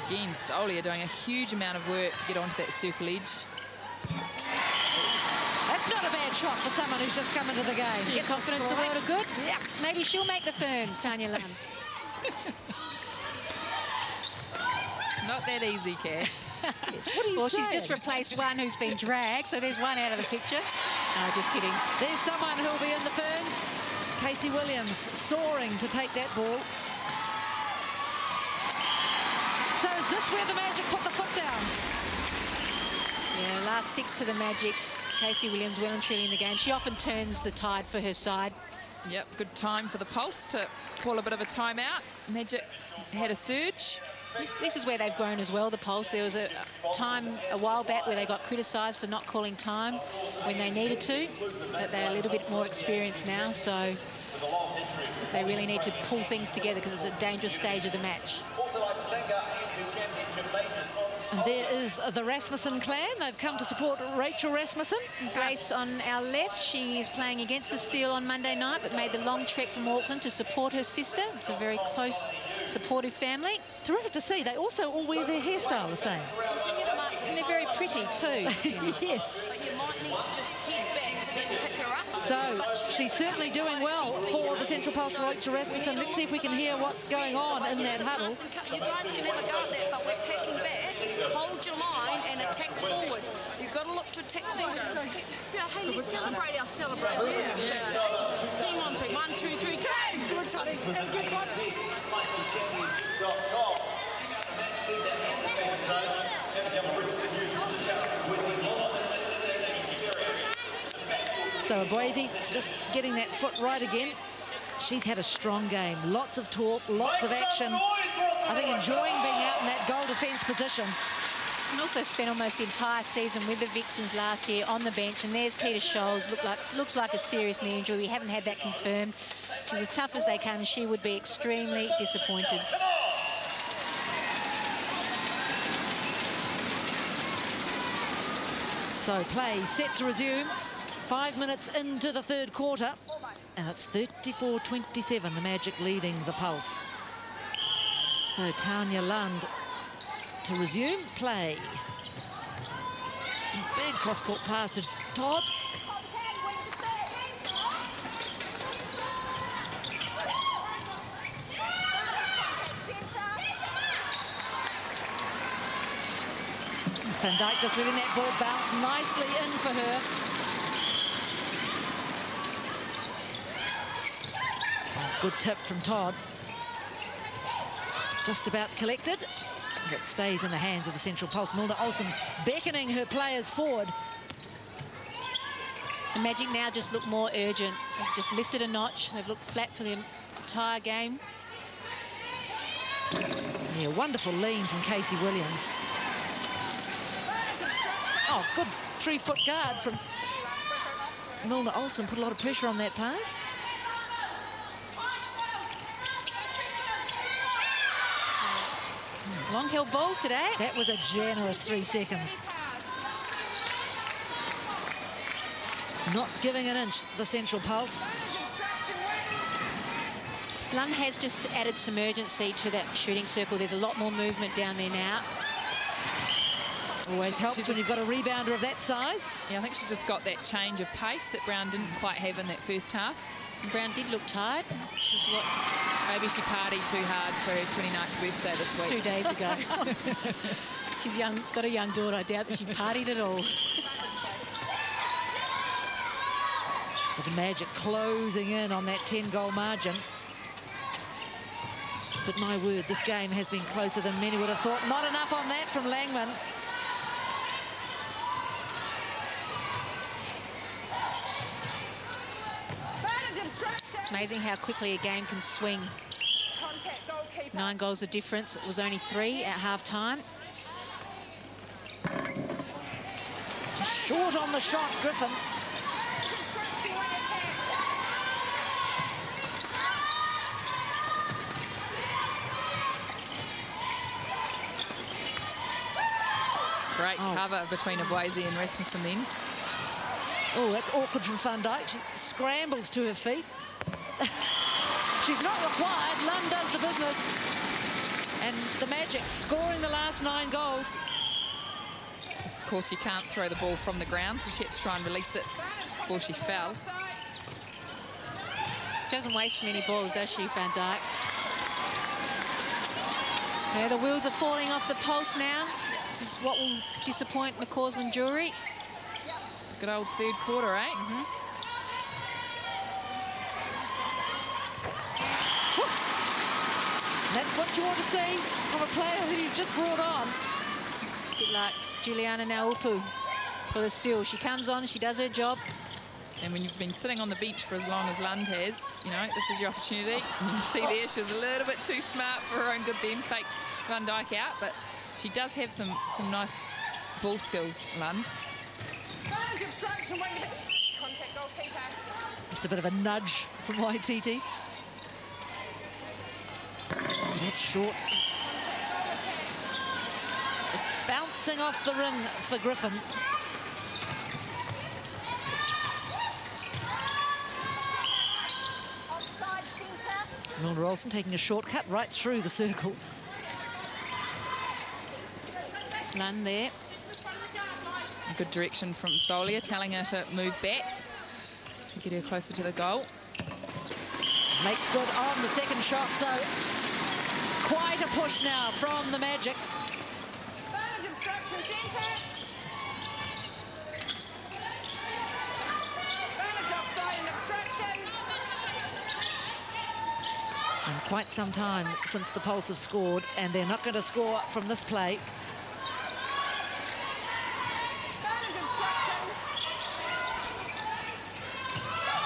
S11: Again, Solia doing a huge amount of work to get onto that circle edge.
S13: That's not a bad shot for someone who's just come into the game.
S1: Your confidence a world of good?
S13: Yeah.
S1: Maybe she'll make the ferns, Tanya Lund.
S11: It's not that easy, Care.
S13: Yes. What are you saying?
S1: She's just replaced one who's been dragged, so there's one out of the picture. No, just kidding.
S13: There's someone who'll be in the ferns. Casey Williams soaring to take that ball. So is this where the Magic put the foot down?
S1: Yeah, last 6 to the Magic. Casey Williams well and truly in the game. She often turns the tide for her side.
S11: Yep, good time for the Pulse to call a bit of a timeout. Magic had a surge.
S1: This is where they've grown as well, the Pulse. There was a time a while back where they got criticised for not calling time when they needed to, but they're a little bit more experienced now, so they really need to pull things together because it's a dangerous stage of the match.
S13: And there is the Rasmussen clan. They've come to support Rachel Rasmussen.
S1: Grace on our left. She is playing against the Steel on Monday night, but made the long trek from Auckland to support her sister. It's a very close, supportive family.
S13: Terrific to see. They also all wear their hairstyle the same.
S1: And they're very pretty too.
S13: Yes.
S8: But you might need to just head back to then pick her up.
S13: So she's certainly doing well for the Central Pulse, Rachel Rasmussen. Let's see if we can hear what's going on in that huddle.
S8: You guys can have a go at that, but we're packing back. Hold your line and attack forward. You've got to look to attack forward.
S7: Hey, let's celebrate our celebration. Yeah. Team on 2. 1, 2, 3, 10.
S14: Good, Tony. And good one.
S13: So Boise just getting that foot right again. She's had a strong game. Lots of talk, lots of action. I think enjoying being out in that goal defence position.
S1: And also spent almost the entire season with the Vixens last year on the bench. And there's Peter Scholes. Looks like a serious knee injury. We haven't had that confirmed. She's as tough as they come. She would be extremely disappointed.
S13: So play set to resume. 5 minutes into the third quarter. And it's 34-27, the Magic leading the Pulse. So Tanya Lund to resume play. Big cross-court pass to Todd. Van Dijk just letting that ball bounce nicely in for her. Good tip from Todd. Just about collected. It stays in the hands of the Central Pulse. Milda Olsen beckoning her players forward.
S1: The Magic now just look more urgent. They've just lifted a notch. They've looked flat for the entire game.
S13: Yeah, wonderful lean from Casey Williams. Oh, good 3-foot guard from Milda Olsen. Put a lot of pressure on that pass.
S1: Long held balls today.
S13: That was a generous 3 seconds. Not giving an inch, the Central Pulse.
S1: Lund has just added some urgency to that shooting circle. There's a lot more movement down there now.
S13: Always helps when you've got a rebounder of that size.
S11: Yeah, I think she's just got that change of pace that Brown didn't quite have in that first half.
S1: Brown did look tired, which is what...
S11: Maybe she partied too hard for her 29th birthday this week.
S1: 2 days ago. She's got a young daughter. I doubt that she partied at all.
S13: So the Magic closing in on that 10-goal margin. But my word, this game has been closer than many would have thought. Not enough on that from Langman.
S1: It's amazing how quickly a game can swing. 9 goals of difference. It was only 3 at half-time.
S13: Short on the shot, Griffin.
S11: Great cover between Boise and Rasmussen then.
S13: Oh, that's awkward from Van Dijk. She scrambles to her feet. She's not required. Lund does the business. And the Magic scoring the last 9 goals.
S11: Of course, you can't throw the ball from the ground, so she had to try and release it before she fell.
S1: She doesn't waste many balls, does she, Van Dijk? Yeah, the wheels are falling off the Pulse now. This is what will disappoint McCausland Jewellery.
S11: Good old third quarter, eh?
S13: That's what you want to see from a player who you've just brought on.
S1: It's a bit like Juliana Nautu for the steal. She comes on, she does her job.
S11: And when you've been sitting on the bench for as long as Lund has, you know, this is your opportunity. You can see there she was a little bit too smart for her own good then, faked Van Dijk out, but she does have some nice ball skills, Lund.
S13: Just a bit of a nudge from Waititi. That's short. Just bouncing off the ring for Griffin. Milner Olsen taking a shortcut right through the circle.
S1: Lund there.
S11: Good direction from Solia, telling her to move back to get her closer to the goal.
S13: Makes good on the second shot, so quite a push now from the Magic. And quite some time since the Pulse have scored, and they're not going to score from this play.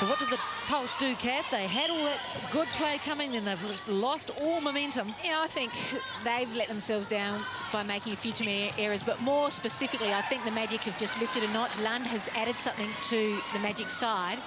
S13: So what did the Pulse do, Kath? They had all that good play coming, then they've just lost all momentum.
S1: Yeah, I think they've let themselves down by making a few too many errors, but more specifically, I think the Magic have just lifted a notch. Lund has added something to the Magic side.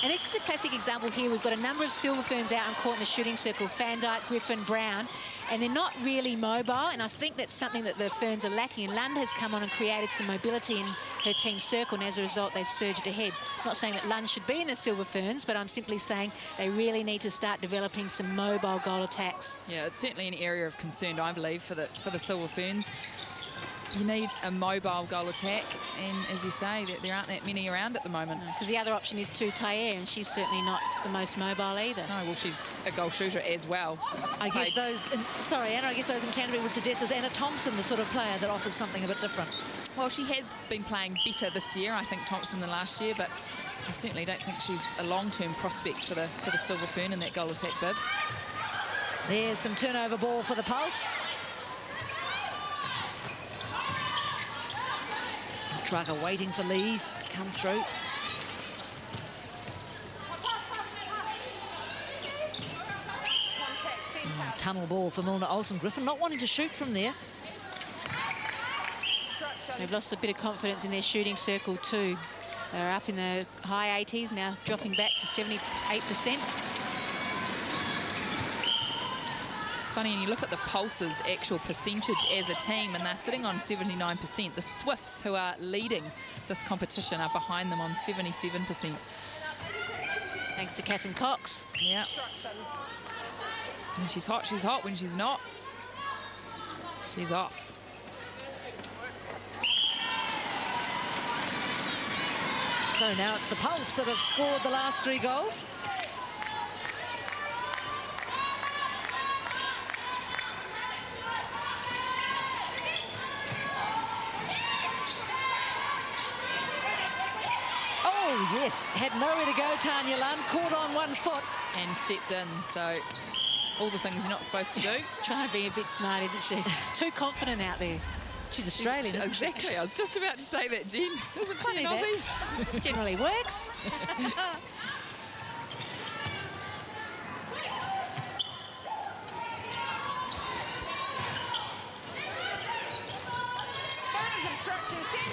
S1: And this is a classic example here. We've got a number of Silver Ferns out on court in the shooting circle, Van Dijk, Griffin, Brown, and they're not really mobile, and I think that's something that the Ferns are lacking. And Lund has come on and created some mobility in her team's circle, and as a result, they've surged ahead. I'm not saying that Lund should be in the Silver Ferns, but I'm simply saying they really need to start developing some mobile goal attacks.
S11: Yeah, it's certainly an area of concern, I believe, for the Silver Ferns. You need a mobile goal attack, and as you say, there aren't that many around at the moment.
S1: Because the other option is Tutayer, and she's certainly not the most mobile either.
S11: No, well, she's a goal shooter as well.
S13: I guess those, sorry, Anna, I guess those in Canterbury would suggest is Anna Thompson the sort of player that offers something a bit different?
S11: Well, she has been playing better this year, I think, Thompson, than last year, but I certainly don't think she's a long-term prospect for the Silver Fern in that goal attack bib.
S13: There's some turnover ball for the Pulse. Trager waiting for Lees to come through. Tunnel ball for Milner Olsen. Griffin not wanting to shoot from there.
S1: They've lost a bit of confidence in their shooting circle too. They're up in the high 80s, now dropping back to 78%.
S11: Funny, and you look at the Pulse's actual percentage as a team, and they're sitting on 79%. The Swifts, who are leading this competition, are behind them on 77%.
S1: Thanks to Catherine Cox.
S11: Yeah. When she's hot, she's hot. When she's not, she's off.
S13: So now it's the Pulse that have scored the last 3 goals. Oh, yes, had nowhere to go, Tanya Lund, caught on 1 foot.
S11: And stepped in, so all the things you're not supposed to do.
S1: Trying to be a bit smart, isn't she? Too confident out there.
S13: She's Australian, isn't she?
S11: Exactly, I was just about to say that, Jen. Isn't she an Aussie?
S1: Generally works.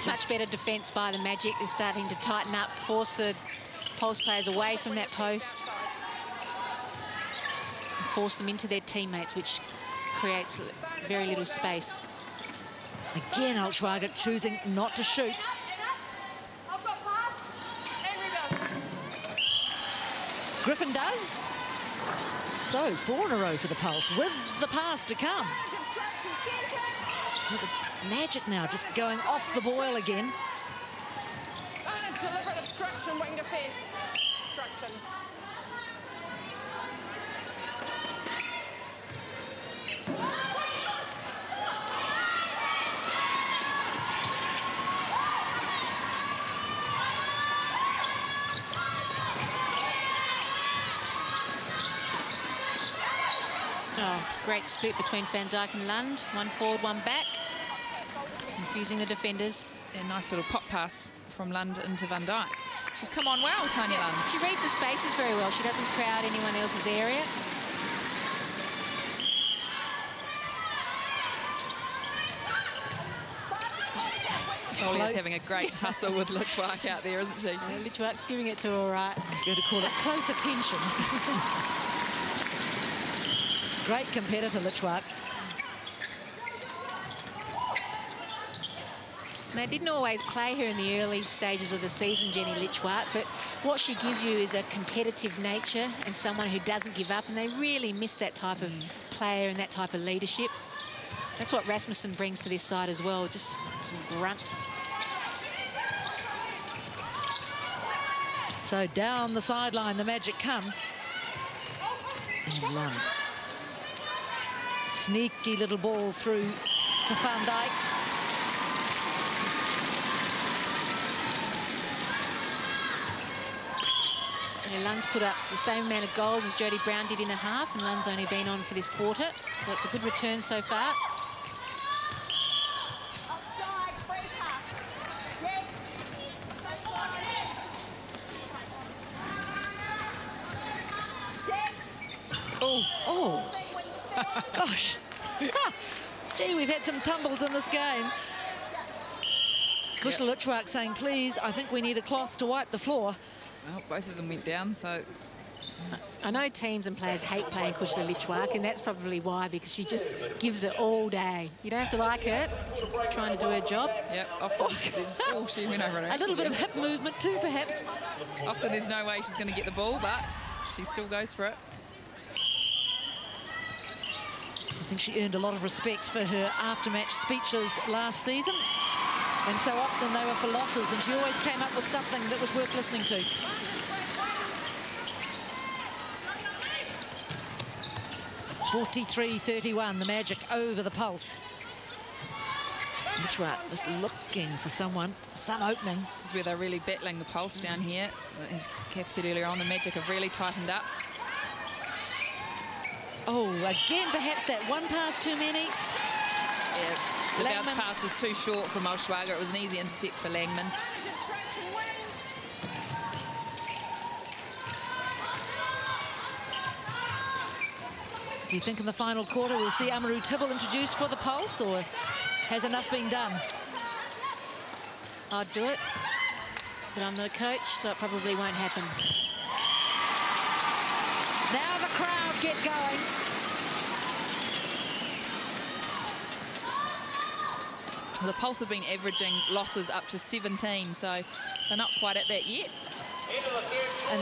S1: Much better defence by the Magic. They're starting to tighten up, force the Pulse players away from that post, and force them into their teammates, which creates very little space.
S13: Again, Altschwager choosing not to shoot. Griffin does. So 4 in a row for the Pulse, with the pass to come. So the Magic now just going off the boil again.
S12: Deliberate obstruction, wing defence. Obstruction.
S1: Oh, Great split between Van Dijk and Lund. One forward, one back. Confusing the defenders.
S11: A nice little pop pass from Lund into Van Dijk. She's come on well, Tanya Lund.
S1: She reads the spaces very well. She doesn't crowd anyone else's area.
S11: Solia's having a great tussle with Litchwark out there, isn't she?
S1: Yeah, Litchwark's giving it to her all right.
S13: He's going to call it close attention. Great competitor, Litchwark.
S1: They didn't always play her in the early stages of the season, Jenny Litchwark, but what she gives you is a competitive nature and someone who doesn't give up, and they really miss that type of player and that type of leadership. That's what Rasmussen brings to this side as well, just some grunt.
S13: So down the sideline, the Magic come. And Lund. Sneaky little ball through to Van Dijk.
S1: Lund's put up the same amount of goals as Jodie Brown did in a half, and Lund's only been on for this quarter, so it's a good return so far.
S13: Oh, gosh. Gee, we've had some tumbles in this game. Kushla Litchwark saying, please, I think we need a cloth to wipe the floor.
S11: Well, both of them went down, so...
S1: I know teams and players hate playing Kushla Litchwark, and that's probably why, because she just gives it all day. You don't have to like her, she's trying to do her job.
S11: Yep, often there's... Oh, she went over
S13: a little bit of hip movement too, perhaps.
S11: Often there's no way she's going to get the ball, but she still goes for it.
S13: I think she earned a lot of respect for her after-match speeches last season. And so often they were for losses, and she always came up with something that was worth listening to. (43-31), the Magic over the Pulse. Litchwark was looking for some opening.
S11: This is where they're really battling the Pulse down here. As Kath said earlier on, the Magic have really tightened up.
S13: Oh, again, perhaps that one pass too many.
S11: Yeah, the bounce pass was too short from Olschwager. It was an easy intercept for Langman.
S13: Do you think in the final quarter we'll see Amaru Tibble introduced for the Pulse, or has enough been done?
S1: I'd do it, but I'm the coach, so it probably won't happen.
S13: Now the crowd get going.
S11: Well, the Pulse have been averaging losses up to 17, so they're not quite at that yet.
S13: And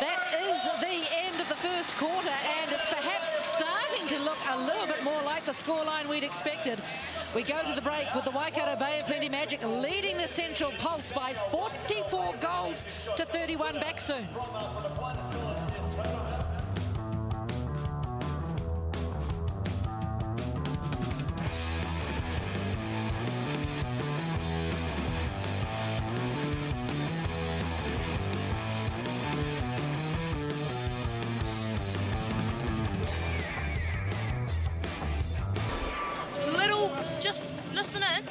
S13: that is the end of the first quarter, and it's perhaps starting to look a little bit more like the scoreline we'd expected. We go to the break with the Waikato Bay of Plenty Magic leading the Central Pulse by 44 goals to 31. Back soon.
S8: Just listen in,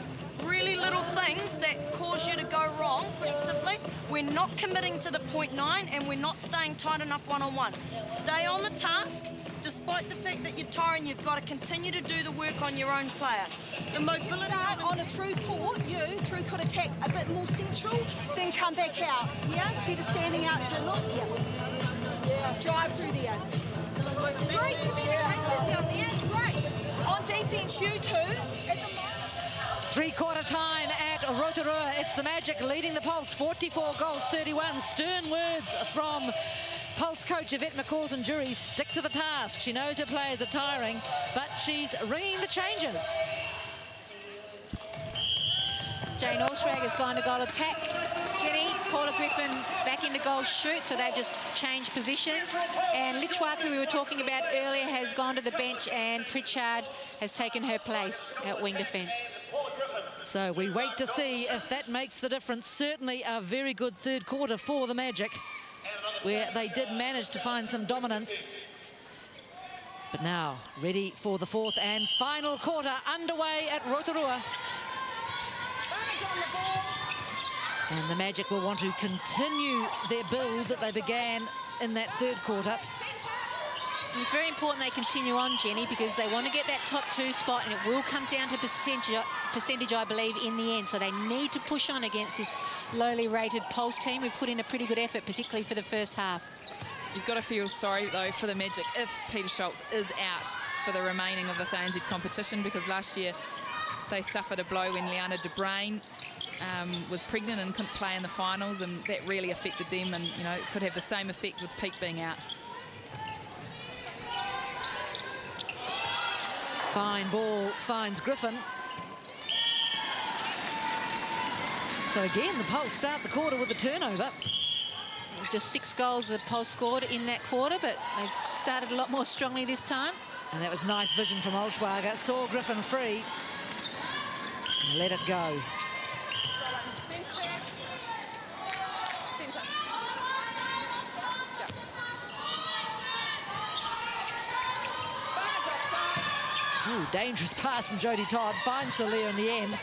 S8: really little things that cause you to go wrong, pretty simply. We're not committing to the 0.9 and we're not staying tight enough one-on-one. Stay on the task. Despite the fact that you're tiring, you've got to continue to do the work on your own player. The mobility
S9: on a through court, through court attack a bit more central, then come back out, instead of standing out to look, drive through there.
S12: Great communication down there, great.
S9: On defence, you two.
S13: Three-quarter time at Rotorua. It's the Magic leading the Pulse, 44 goals, 31. Stern words from Pulse coach Yvette McCausland-Jury. Stick to the task. She knows her players are tiring, but she's ringing the changes.
S1: Jane Allsrag has gone to goal attack. Jenny, Paula Griffin back into goal shoot, so they've just changed positions. And Litchwark, who we were talking about earlier, has gone to the bench, and Pritchard has taken her place at wing defence.
S13: So we wait to see if that makes the difference. Certainly a very good third quarter for the Magic, where they did manage to find some dominance. But now, ready for the fourth and final quarter underway at Rotorua. And the Magic will want to continue their build that they began in that third quarter.
S1: It's very important they continue on, Jenny, because they want to get that top 2 spot, and it will come down to percentage, I believe, in the end. So they need to push on against this lowly rated Pulse team. We've put in a pretty good effort, particularly for the first half.
S11: You've got to feel sorry, though, for the Magic if Peter Schultz is out for the remaining of this ANZ competition, because last year they suffered a blow when Liana de Bruin was pregnant and couldn't play in the finals, and that really affected them, and, you know, it could have the same effect with Pete being out.
S13: Fine ball finds Griffin. So again, the Pulse start the quarter with a turnover.
S1: Just 6 goals the Pulse scored in that quarter, but they started a lot more strongly this time.
S13: And that was nice vision from Olschwager. Saw Griffin free. And let it go. Ooh, dangerous pass from Jodie Todd. Finds Solia in the end.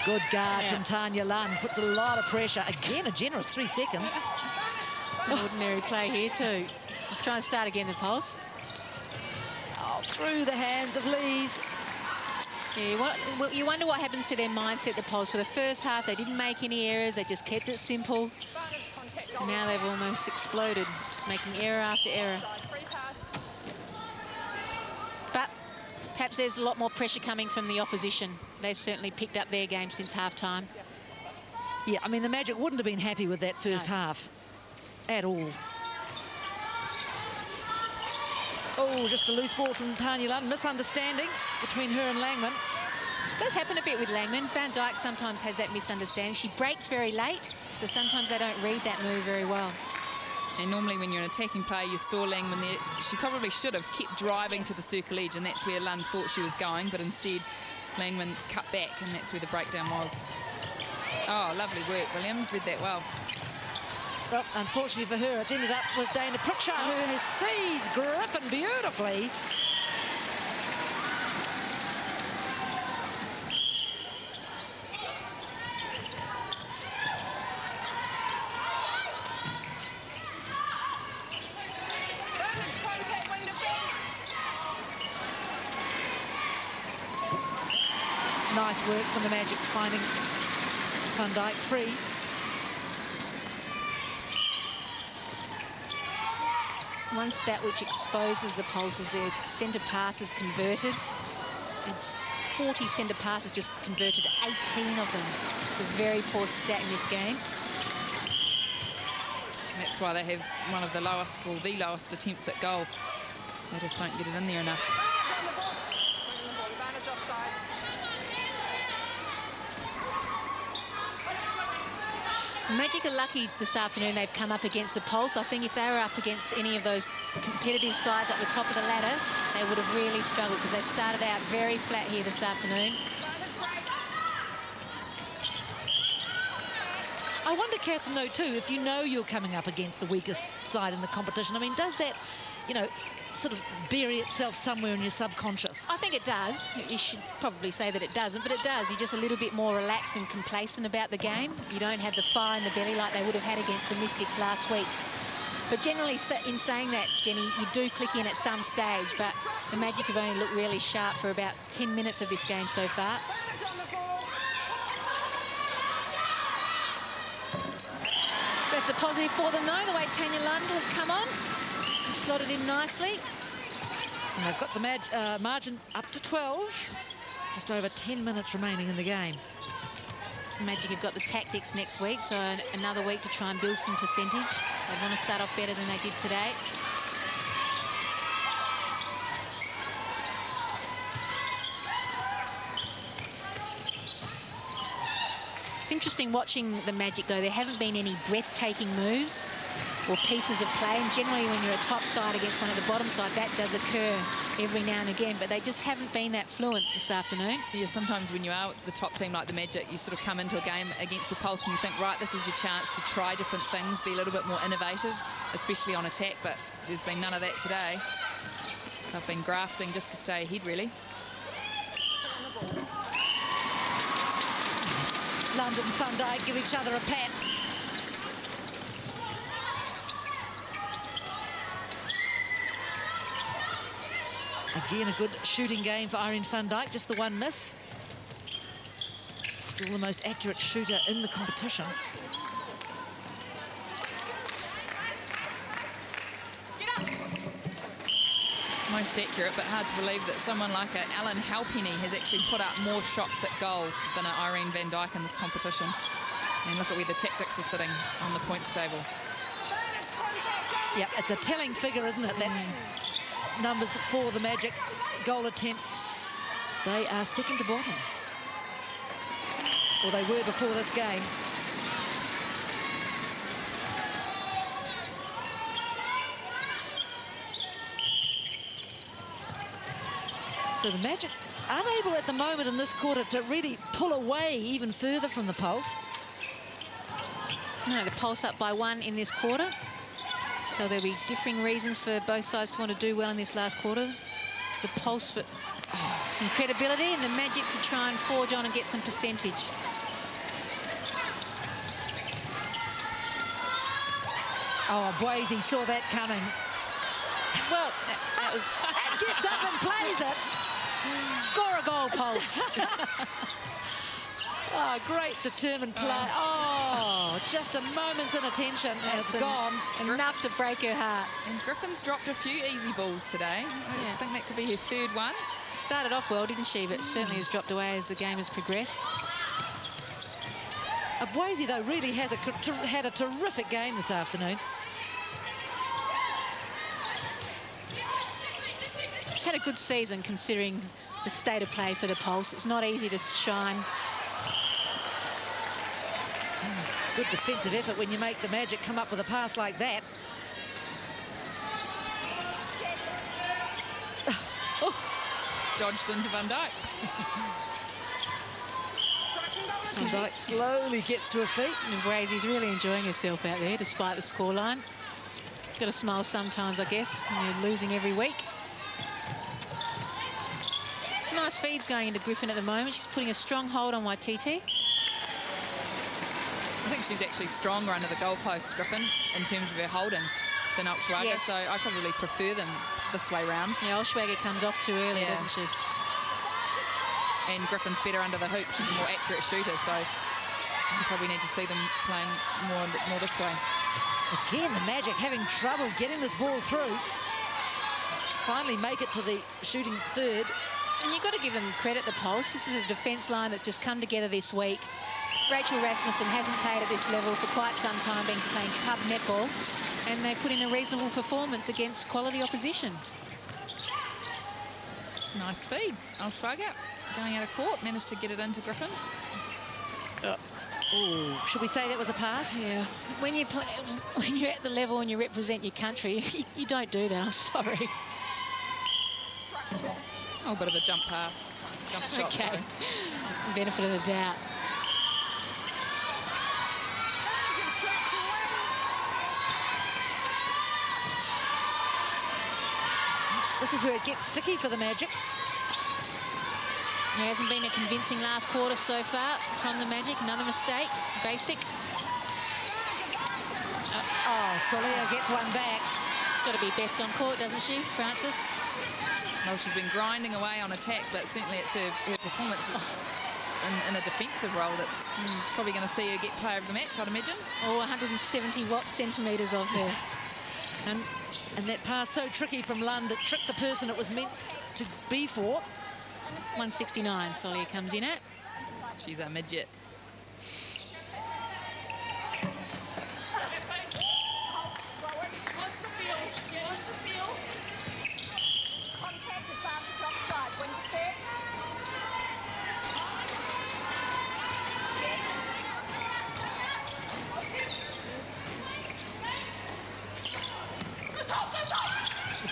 S13: Good guard from Tanya Lunn. Puts a lot of pressure. Again, a generous 3 seconds.
S1: It's an ordinary play here too. Let's try and start again, the Pulse.
S13: Oh, through the hands of Lees.
S1: Yeah, you wonder what happens to their mindset, the Pulse. For the first half, they didn't make any errors. They just kept it simple. And now they've almost exploded, just making error after error. But perhaps there's a lot more pressure coming from the opposition. They've certainly picked up their game since half-time.
S13: Yeah, I mean, the Magic wouldn't have been happy with that first half at all. Oh, just a loose ball from Tanya Lunn. Misunderstanding between her and Langman.
S1: It does happen a bit with Langman. Van Dijk sometimes has that misunderstanding. She breaks very late, so sometimes they don't read that move very well.
S11: And normally when you're an attacking player, you saw Langman there. She probably should have kept driving to the circle edge, and that's where Lunn thought she was going, but instead Langman cut back, and that's where the breakdown was. Oh, lovely work, Williams. Read that well.
S13: Well, unfortunately for her, it's ended up with Dana Pritchard, who has seized Griffin beautifully. Nice work from the Magic, finding Van Dijk free.
S1: One stat which exposes the Pulse is their centre passes converted. It's 40 centre passes, just converted 18 of them. It's a very poor stat in this game.
S11: And that's why they have one of the lowest, or the lowest attempts at goal. They just don't get it in there enough.
S1: Magic are lucky this afternoon they've come up against the Pulse. I think if they were up against any of those competitive sides at the top of the ladder, they would have really struggled, because they started out very flat here this afternoon.
S13: I wonder, Catherine, though, too, if you know you're coming up against the weakest side in the competition, I mean, does that, you know, sort of bury itself somewhere in your subconscious?
S1: I think it does. You should probably say that it doesn't, but it does. You're just a little bit more relaxed and complacent about the game. You don't have the fire in the belly like they would have had against the Mystics last week. But generally, in saying that, Jenny, you do click in at some stage, but the Magic have only looked really sharp for about 10 minutes of this game so far. That's a positive for them, though, the way Tanya Lund has come on and slotted in nicely.
S13: And they've got the margin up to 12. Just over 10 minutes remaining in the game.
S1: Magic have got the tactics next week, so another week to try and build some percentage. They want to start off better than they did today. It's interesting watching the Magic, though. There haven't been any breathtaking moves. or pieces of play. And generally when you're a top side against one of the bottom side, that does occur every now and again. But they just haven't been that fluent this afternoon.
S11: Yeah, sometimes when you are the top team like the Magic, you sort of come into a game against the Pulse and you think, right, this is your chance to try different things, be a little bit more innovative, especially on attack. But there's been none of that today. They've been grafting just to stay ahead, really.
S13: London and Van Dijk give each other a pat. Again, a good shooting game for Irene Van Dijk, just the one miss. Still the most accurate shooter in the competition.
S11: Most accurate, but hard to believe that someone like Ellen Halpenny has actually put up more shots at goal than Irene Van Dijk in this competition. And look at where the tactics are sitting on the points table.
S13: Yep, it's a telling figure, isn't it? That's numbers for the Magic. Goal attempts, they are second to bottom. Or they were before this game. So the Magic unable at the moment in this quarter to really pull away even further from the Pulse.
S1: No, the Pulse up by 1 in this quarter. So there'll be differing reasons for both sides to want to do well in this last quarter. The Pulse for some credibility and the Magic to try and forge on and get some percentage.
S13: Oh, Boise saw that coming.
S1: Well, that was...
S13: And gets up and plays it.
S1: Score a goal, Pulse.
S13: Oh, great determined play. Oh, just a moment's inattention and it's gone.
S1: Enough to break her heart.
S11: And Griffin's dropped a few easy balls today. I think that could be her third one.
S1: Started off well, didn't she? But certainly has dropped away as the game has progressed.
S13: Boise, though, really has had a terrific game this afternoon.
S1: She's had a good season considering the state of play for the Pulse. It's not easy to shine.
S13: Good defensive effort when you make the Magic come up with a pass like that.
S11: Oh. Dodged into Van Dijk.
S13: Van Dijk slowly gets to her feet.
S1: And Brazie's really enjoying herself out there despite the scoreline. Got to smile sometimes, I guess, when you're losing every week. Some nice feeds going into Griffin at the moment. She's putting a strong hold on Waititi.
S11: I think she's actually stronger under the goalpost, Griffin, in terms of her holding than Olschwager,
S1: yes.
S11: So I probably prefer them this way round.
S1: Yeah, Olschwager comes off too early, doesn't she?
S11: And Griffin's better under the hoop. She's a more accurate shooter, so you probably need to see them playing more this way.
S13: Again, the Magic having trouble getting this ball through. Finally make it to the shooting third.
S1: And you've got to give them credit, the Pulse. This is a defence line that's just come together this week. Rachel Rasmussen hasn't played at this level for quite some time, been playing club netball, and they put in a reasonable performance against quality opposition.
S11: Nice feed. Olschwager going out of court, managed to get it into Griffin.
S13: Oh, should we say that was a pass?
S1: Yeah. When you're at the level and you represent your country, you don't do that. I'm sorry.
S11: Oh, a bit of a jump pass. Jump shot.
S1: Okay.
S11: Sorry.
S1: Benefit of the doubt.
S13: This is where it gets sticky for the Magic.
S1: It hasn't been a convincing last quarter so far from the Magic. Another mistake. Basic.
S13: Oh, Solia gets one back.
S1: She's got to be best on court, doesn't she, Francis?
S11: Well, she's been grinding away on attack, but certainly it's her performance in a defensive role that's probably going to see her get player of the match, I'd imagine.
S1: Oh, 170 centimetres of her.
S13: And that pass so tricky from Lund, it tricked the person it was meant to be for.
S1: 169, Solia comes in at.
S11: She's a midget.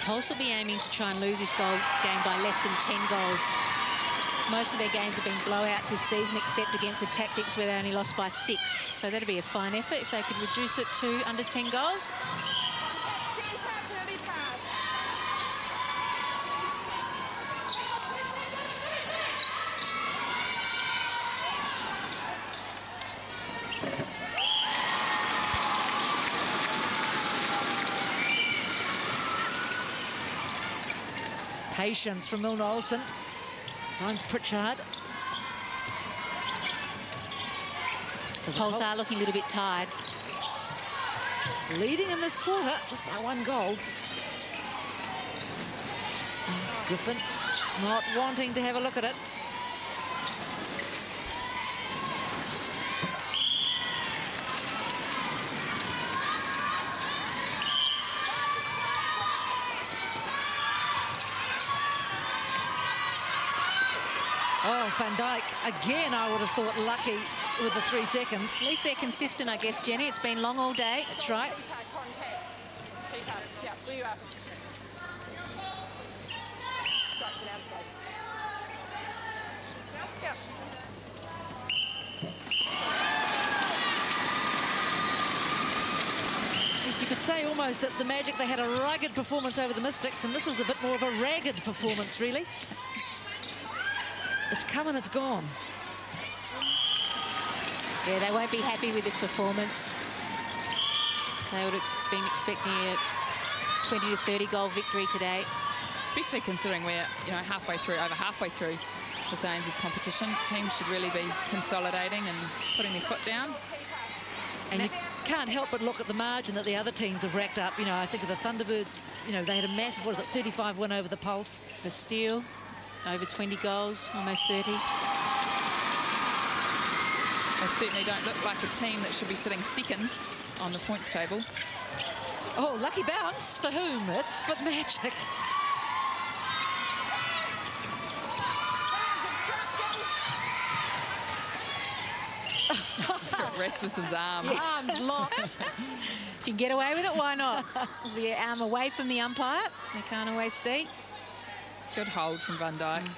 S1: Pulse will be aiming to try and lose this game by less than 10 goals. Most of their games have been blowouts this season, except against the Tactics, where they only lost by 6. So that'd be a fine effort if they could reduce it to under 10 goals.
S13: Patience from Milner Olsen. Finds Pritchard.
S1: So Pulse are looking a little bit tired.
S13: Leading in this quarter just by 1 goal. Griffin not wanting to have a look at it. Oh, Van Dijk, again, I would have thought lucky with the 3 seconds.
S1: At least they're consistent, I guess, Jenny. It's been long all day.
S13: That's right. Yes, you could say almost that the Magic, they had a rugged performance over the Mystics, and this is a bit more of a ragged performance, really. It's come and it's gone.
S1: Yeah, they won't be happy with this performance. They would have been expecting a 20 to 30 goal victory today.
S4: Especially considering we're, over halfway through this ANZ competition. Teams should really be consolidating and putting their foot down.
S13: And you can't help but look at the margin that the other teams have racked up. I think of the Thunderbirds, they had a massive, 35 win over the Pulse.
S1: The Steel, over 20 goals, almost 30.
S4: They certainly don't look like a team that should be sitting second on the points table.
S13: Oh, lucky bounce for whom? It's for Magic.
S4: Rasmussen's arm.
S1: Yeah.
S13: Arms locked.
S1: If you can get away with it, why not? The arm away from the umpire. They can't always see.
S4: Good hold from Van Dijk.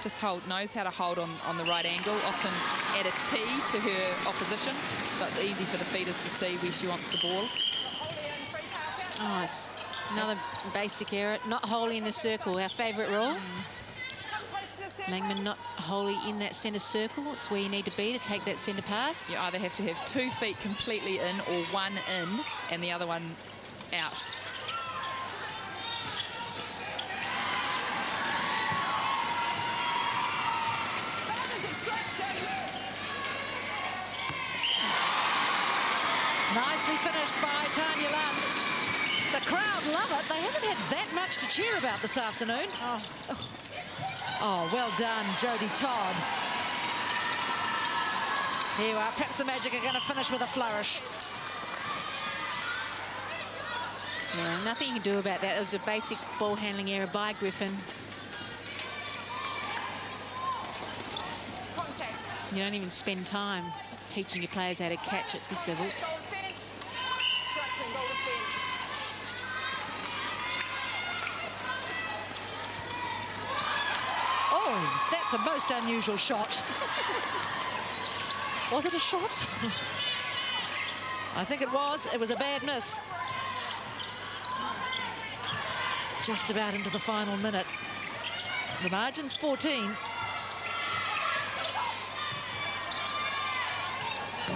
S4: Just knows how to hold on the right angle, often add a T to her opposition, so it's easy for the feeders to see where she wants the ball.
S1: Oh, it's another basic error. Not wholly in the circle, our favourite rule. Langman not wholly in that centre circle. It's where you need to be to take that centre pass.
S4: You either have to have 2 feet completely in or 1 in and the other one out.
S13: Nicely finished by Tanya Lund. The crowd love it. They haven't had that much to cheer about this afternoon. Oh, well done, Jodie Todd. Here you are. Perhaps the Magic are going to finish with a flourish.
S1: Yeah, nothing you can do about that. It was a basic ball handling error by Griffin. You don't even spend time teaching your players how to catch at this level.
S13: Oh, that's a most unusual shot. Was it a shot? I think it was. It was a bad miss. Just about into the final minute. The margin's 14.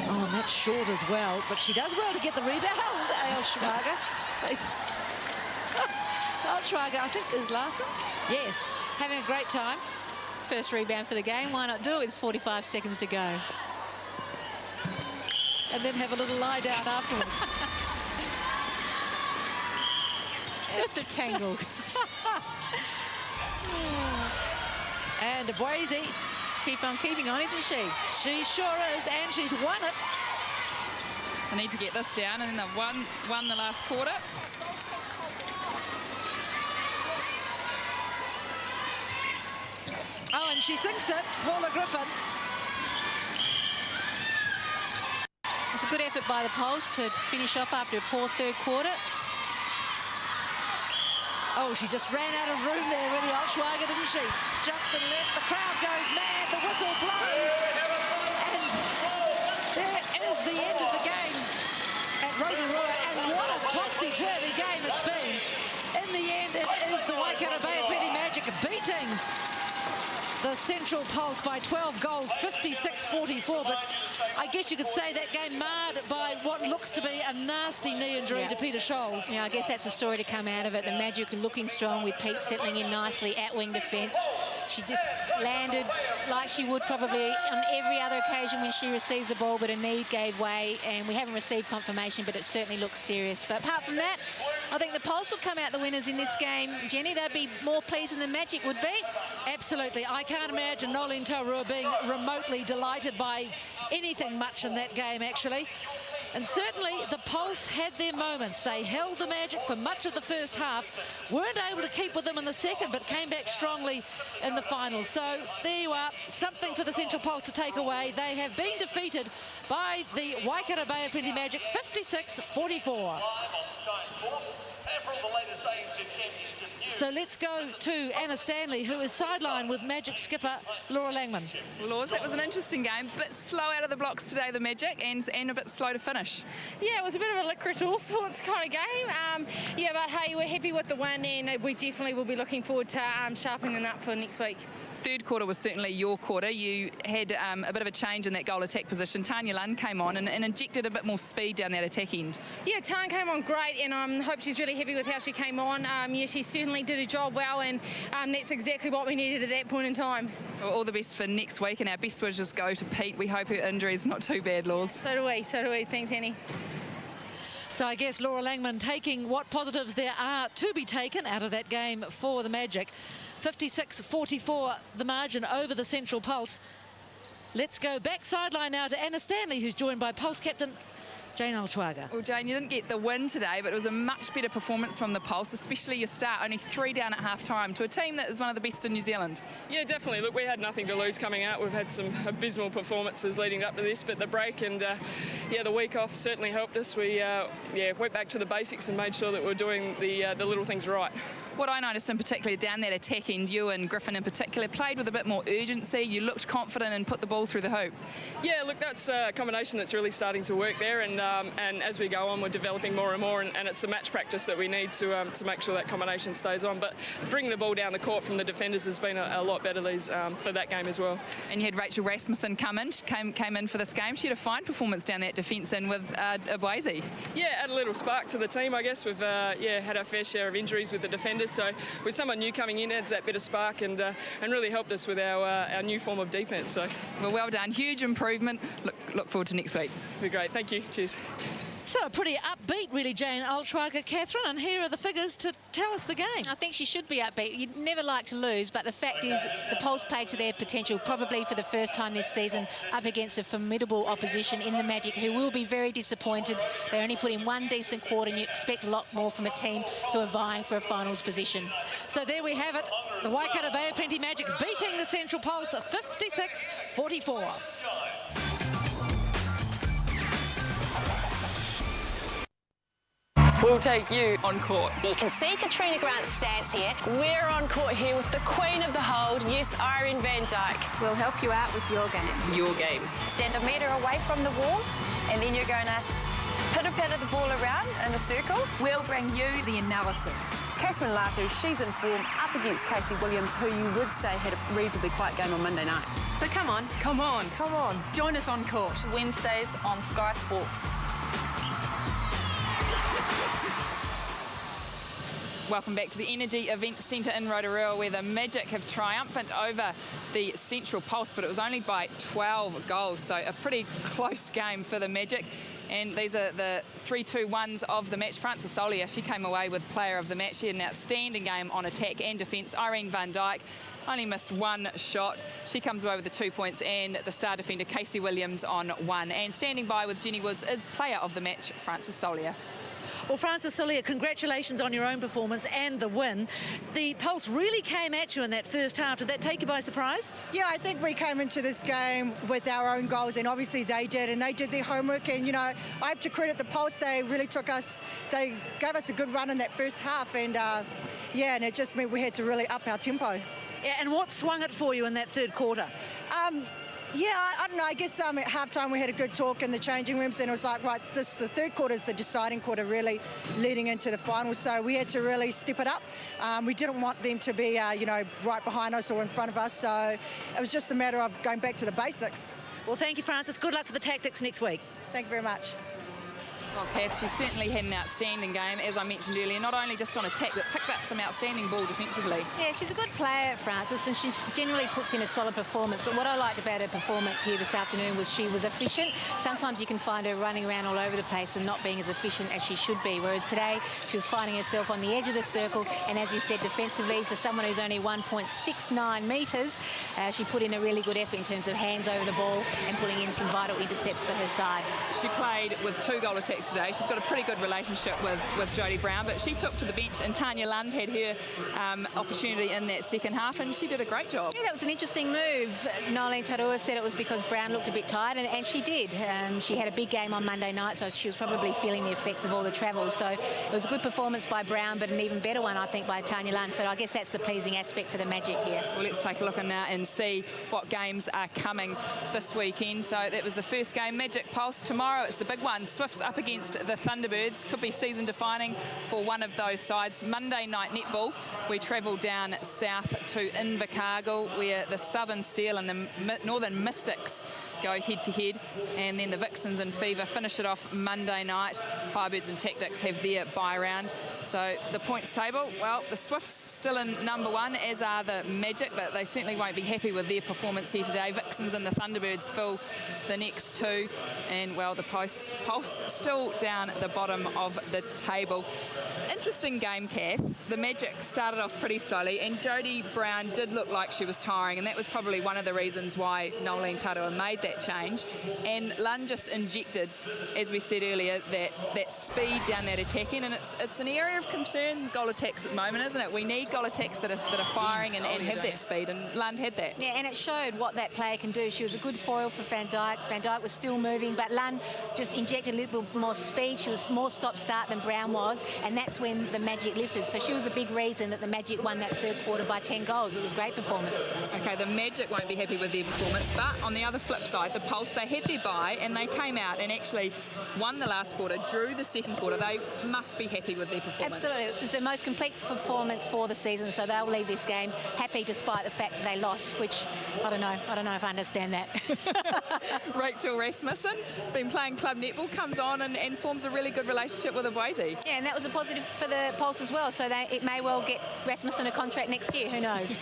S13: Oh, and that's short as well, but she does well to get the rebound. Al Schwager. Al Schwager, I think, is laughing. Yes, having a great time.
S1: First rebound for the game. Why not do it with 45 seconds to go?
S13: And then have a little lie down afterwards.
S1: It's a tangle.
S13: And Boise.
S1: Keep on keeping on, isn't she?
S13: She sure is, and she's won it.
S4: They need to get this down, and then they've won the last quarter.
S13: Oh, and she sinks it, Paula Griffin.
S1: It's a good effort by the Pulse to finish off after a poor third quarter.
S13: Oh, she just ran out of room there, really, Altschwager, didn't she? Jumped and left, the crowd goes mad, the whistle blows, and there is the end of the game at Rotorua, and what a topsy-turvy game it's been. In the end, it is the Waikato Bay of Plenty Magic beating the Central Pulse by 12 goals, 56-44, but I guess you could say that game marred by what looks to be a nasty knee injury to Peter Scholes.
S1: Yeah, I guess that's the story to come out of it. The Magic are looking strong with Pete settling in nicely at wing defence. She just landed like she would probably on every other occasion when she receives the ball, but her knee gave way, and we haven't received confirmation, but it certainly looks serious. But apart from that, I think the Pulse will come out the winners in this game. Jenny, they'd be more pleased than the Magic would be.
S13: Absolutely. I can't imagine Nolene Taurua being remotely delighted by anything much in that game, actually. And certainly the Pulse had their moments. They held the Magic for much of the first half, weren't able to keep with them in the second, but came back strongly in the final. So there you are, something for the Central Pulse to take away. They have been defeated by the Waikato Bay of Plenty Magic, 56-44. So let's go to Anna Stanley, who is sidelined with Magic skipper Laura Langman.
S4: Well, Laws, that was an interesting game. A bit slow out of the blocks today, the Magic, and a bit slow to finish.
S15: Yeah, it was a bit of a licorice all sorts kind of game. Yeah, but hey, we're happy with the win, and we definitely will be looking forward to sharpening up for next week.
S4: Third quarter was certainly your quarter. You had a bit of a change in that goal attack position. Tanya Lunn came on and injected a bit more speed down that attack end.
S15: Yeah, Tan came on great, and I hope she's really happy with how she came on. Yeah, she certainly did her job well, and that's exactly what we needed at that point in time.
S4: Well, all the best for next week, and our best wishes go to Pete. We hope her injury is not too bad, Laws.
S15: So do we. Thanks, Annie.
S13: So I guess Laura Langman taking what positives there are to be taken out of that game for the Magic. 56-44 the margin over the Central Pulse. Let's go back sideline now to Anna Stanley, who's joined by Pulse captain Jane Altschwager.
S4: Well, Jane, you didn't get the win today, but it was a much better performance from the Pulse, especially your start, only 3 down at half-time, to a team that is one of the best in New Zealand.
S16: Yeah, definitely. Look, we had nothing to lose coming out. We've had some abysmal performances leading up to this, but the break and, yeah, the week off certainly helped us. We, went back to the basics and made sure that we're doing the little things right.
S4: What I noticed in particular down that attack end, you and Griffin in particular, played with a bit more urgency. You looked confident and put the ball through the hoop.
S16: Yeah, look, that's a combination that's really starting to work there, and as we go on, we're developing more and more, and it's the match practice that we need to make sure that combination stays on. But bringing the ball down the court from the defenders has been a lot better for that game as well.
S4: And you had Rachel Rasmussen came in for this game. She had a fine performance down that defence end with Abwazi.
S16: Yeah, add a little spark to the team, I guess. We've had our fair share of injuries with the defenders. So with someone new coming in, adds that bit of spark and really helped us with our new form of defence. So,
S4: well done, huge improvement. Look forward to next week.
S16: Be great, thank you. Cheers.
S13: So a pretty upbeat, really, Jane Altschwager, Catherine, and here are the figures to tell us the game.
S1: I think she should be upbeat. You'd never like to lose, but the fact is the Pulse played to their potential, probably for the first time this season, up against a formidable opposition in the Magic, who will be very disappointed. They only put in one decent quarter, and you expect a lot more from a team who are vying for a finals position.
S13: So there we have it, the Waikato Bay of Plenty Magic beating the Central Pulse 56-44.
S3: We'll take you on court.
S17: You can see Katrina Grant's stats here.
S3: We're on court here with the queen of the hold, yes, Irene van Dijk.
S17: We'll help you out with your game.
S3: Your game.
S17: Stand a metre away from the wall, and then you're going to pitter-patter the ball around in a circle. We'll bring you the analysis.
S18: Catherine Latu, she's in form up against Casey Williams, who you would say had a reasonably quiet game on Monday night.
S17: So come on.
S18: Come on. Come on.
S17: Join us on court. Wednesdays on Sky Sport.
S4: Welcome back to the Energy Event Centre in Rotorua, where the Magic have triumphant over the Central Pulse, but it was only by 12 goals, so a pretty close game for the Magic. And these are the 3-2-1s of the match. Frances Solia, she came away with player of the match. She had an outstanding game on attack and defence. Irene van Dijk only missed one shot. She comes away with the 2 points, and the star defender Casey Williams on 1. And standing by with Jenny Woods is player of the match, Frances Solia.
S13: Well, Frances Solia, congratulations on your own performance and the win. The Pulse really came at you in that first half. Did that take you by surprise?
S19: Yeah, I think we came into this game with our own goals, and obviously they did, and they did their homework. And, you know, I have to credit the Pulse. They really they gave us a good run in that first half, and and it just meant we had to really up our tempo.
S5: Yeah, and what swung it for you in that third quarter?
S19: I don't know. I guess at halftime we had a good talk in the changing rooms, and it was like, right, the third quarter is the deciding quarter, really leading into the final. So we had to really step it up. We didn't want them to be, right behind us or in front of us. So it was just a matter of going back to the basics.
S5: Well, thank you, Frances. Good luck for the tactics next week.
S19: Thank you very much.
S4: Well, Kath, she certainly had an outstanding game, as I mentioned earlier, not only just on attack, but picked up some outstanding ball defensively.
S1: Yeah, she's a good player, Frances, and she generally puts in a solid performance. But what I liked about her performance here this afternoon was she was efficient. Sometimes you can find her running around all over the place and not being as efficient as she should be, whereas today she was finding herself on the edge of the circle, and as you said, defensively, for someone who's only 1.69 metres, she put in a really good effort in terms of hands over the ball and putting in some vital intercepts for her side.
S4: She played with 2 goal attacks today. She's got a pretty good relationship with Jodie Brown, but she took to the bench, and Tanya Lund had her opportunity in that second half, and she did a great job.
S1: Yeah, that was an interesting move. Nolene Tarua said it was because Brown looked a bit tired, and she did. She had a big game on Monday night, so she was probably feeling the effects of all the travel. So it was a good performance by Brown, but an even better one, I think, by Tanya Lund. So I guess that's the pleasing aspect for the Magic here.
S4: Well, let's take a look now and see what games are coming this weekend. So that was the first game, Magic Pulse. Tomorrow it's the big one, Swifts up against the Thunderbirds. Could be season defining for one of those sides. Monday night netball, we travel down south to Invercargill, where the Southern Steel and the Northern Mystics go head-to-head, and then the Vixens and Fever finish it off Monday night. Firebirds and Tactics have their bye round. So the points table, well, the Swifts still in number 1, as are the Magic, but they certainly won't be happy with their performance here today. Vixens and the Thunderbirds fill the next 2, and, well, the Pulse still down at the bottom of the table. Interesting game, Kath. The Magic started off pretty slowly, and Jodie Brown did look like she was tiring, and that was probably one of the reasons why Nolene Tarua made that change. And Lund just injected, as we said earlier, that speed down that attacking, and it's an area of concern, goal attacks at the moment, isn't it? We need goal attacks that are firing and have that speed, and Lund had that.
S1: Yeah, and it showed what that player can do. She was a good foil for Van Dijk. Van Dijk was still moving, but Lund just injected a little bit more speed. She was more stop-start than Brown was, and that's when the Magic lifted. So she was a big reason that the Magic won that third quarter by 10 goals. It was a great performance.
S4: Okay, the Magic won't be happy with their performance, but on the other flip side, the Pulse, they had their bye, and they came out and actually won the last quarter, drew the second quarter. They must be happy with their performance.
S1: Absolutely. It was the most complete performance for the season, so they'll leave this game happy despite the fact that they lost, which I don't know if I understand that.
S4: Rachel Rasmussen, been playing club netball, comes on and forms a really good relationship with Aboise.
S1: Yeah, and that was a positive for the Pulse as well, so it may well get Rasmussen a contract next year, who knows.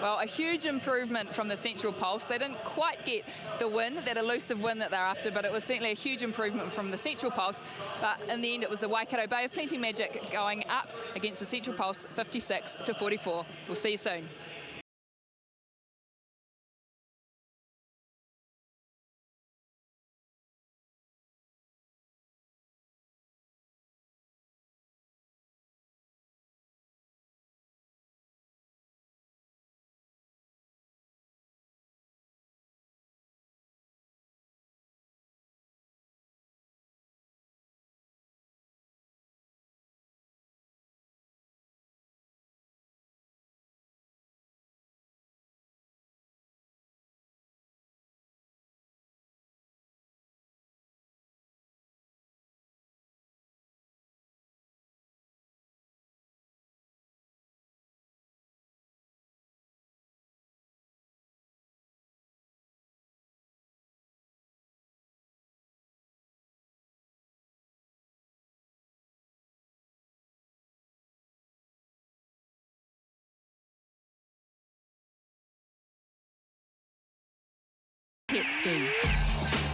S4: Well, a huge improvement from the Central Pulse. They didn't quite get the win, that elusive win that they're after, but it was certainly a huge improvement from the Central Pulse. But in the end, it was the Waikato Bay of Plenty Magic going up against the Central Pulse 56-44. We'll see you soon.
S6: Jet ski.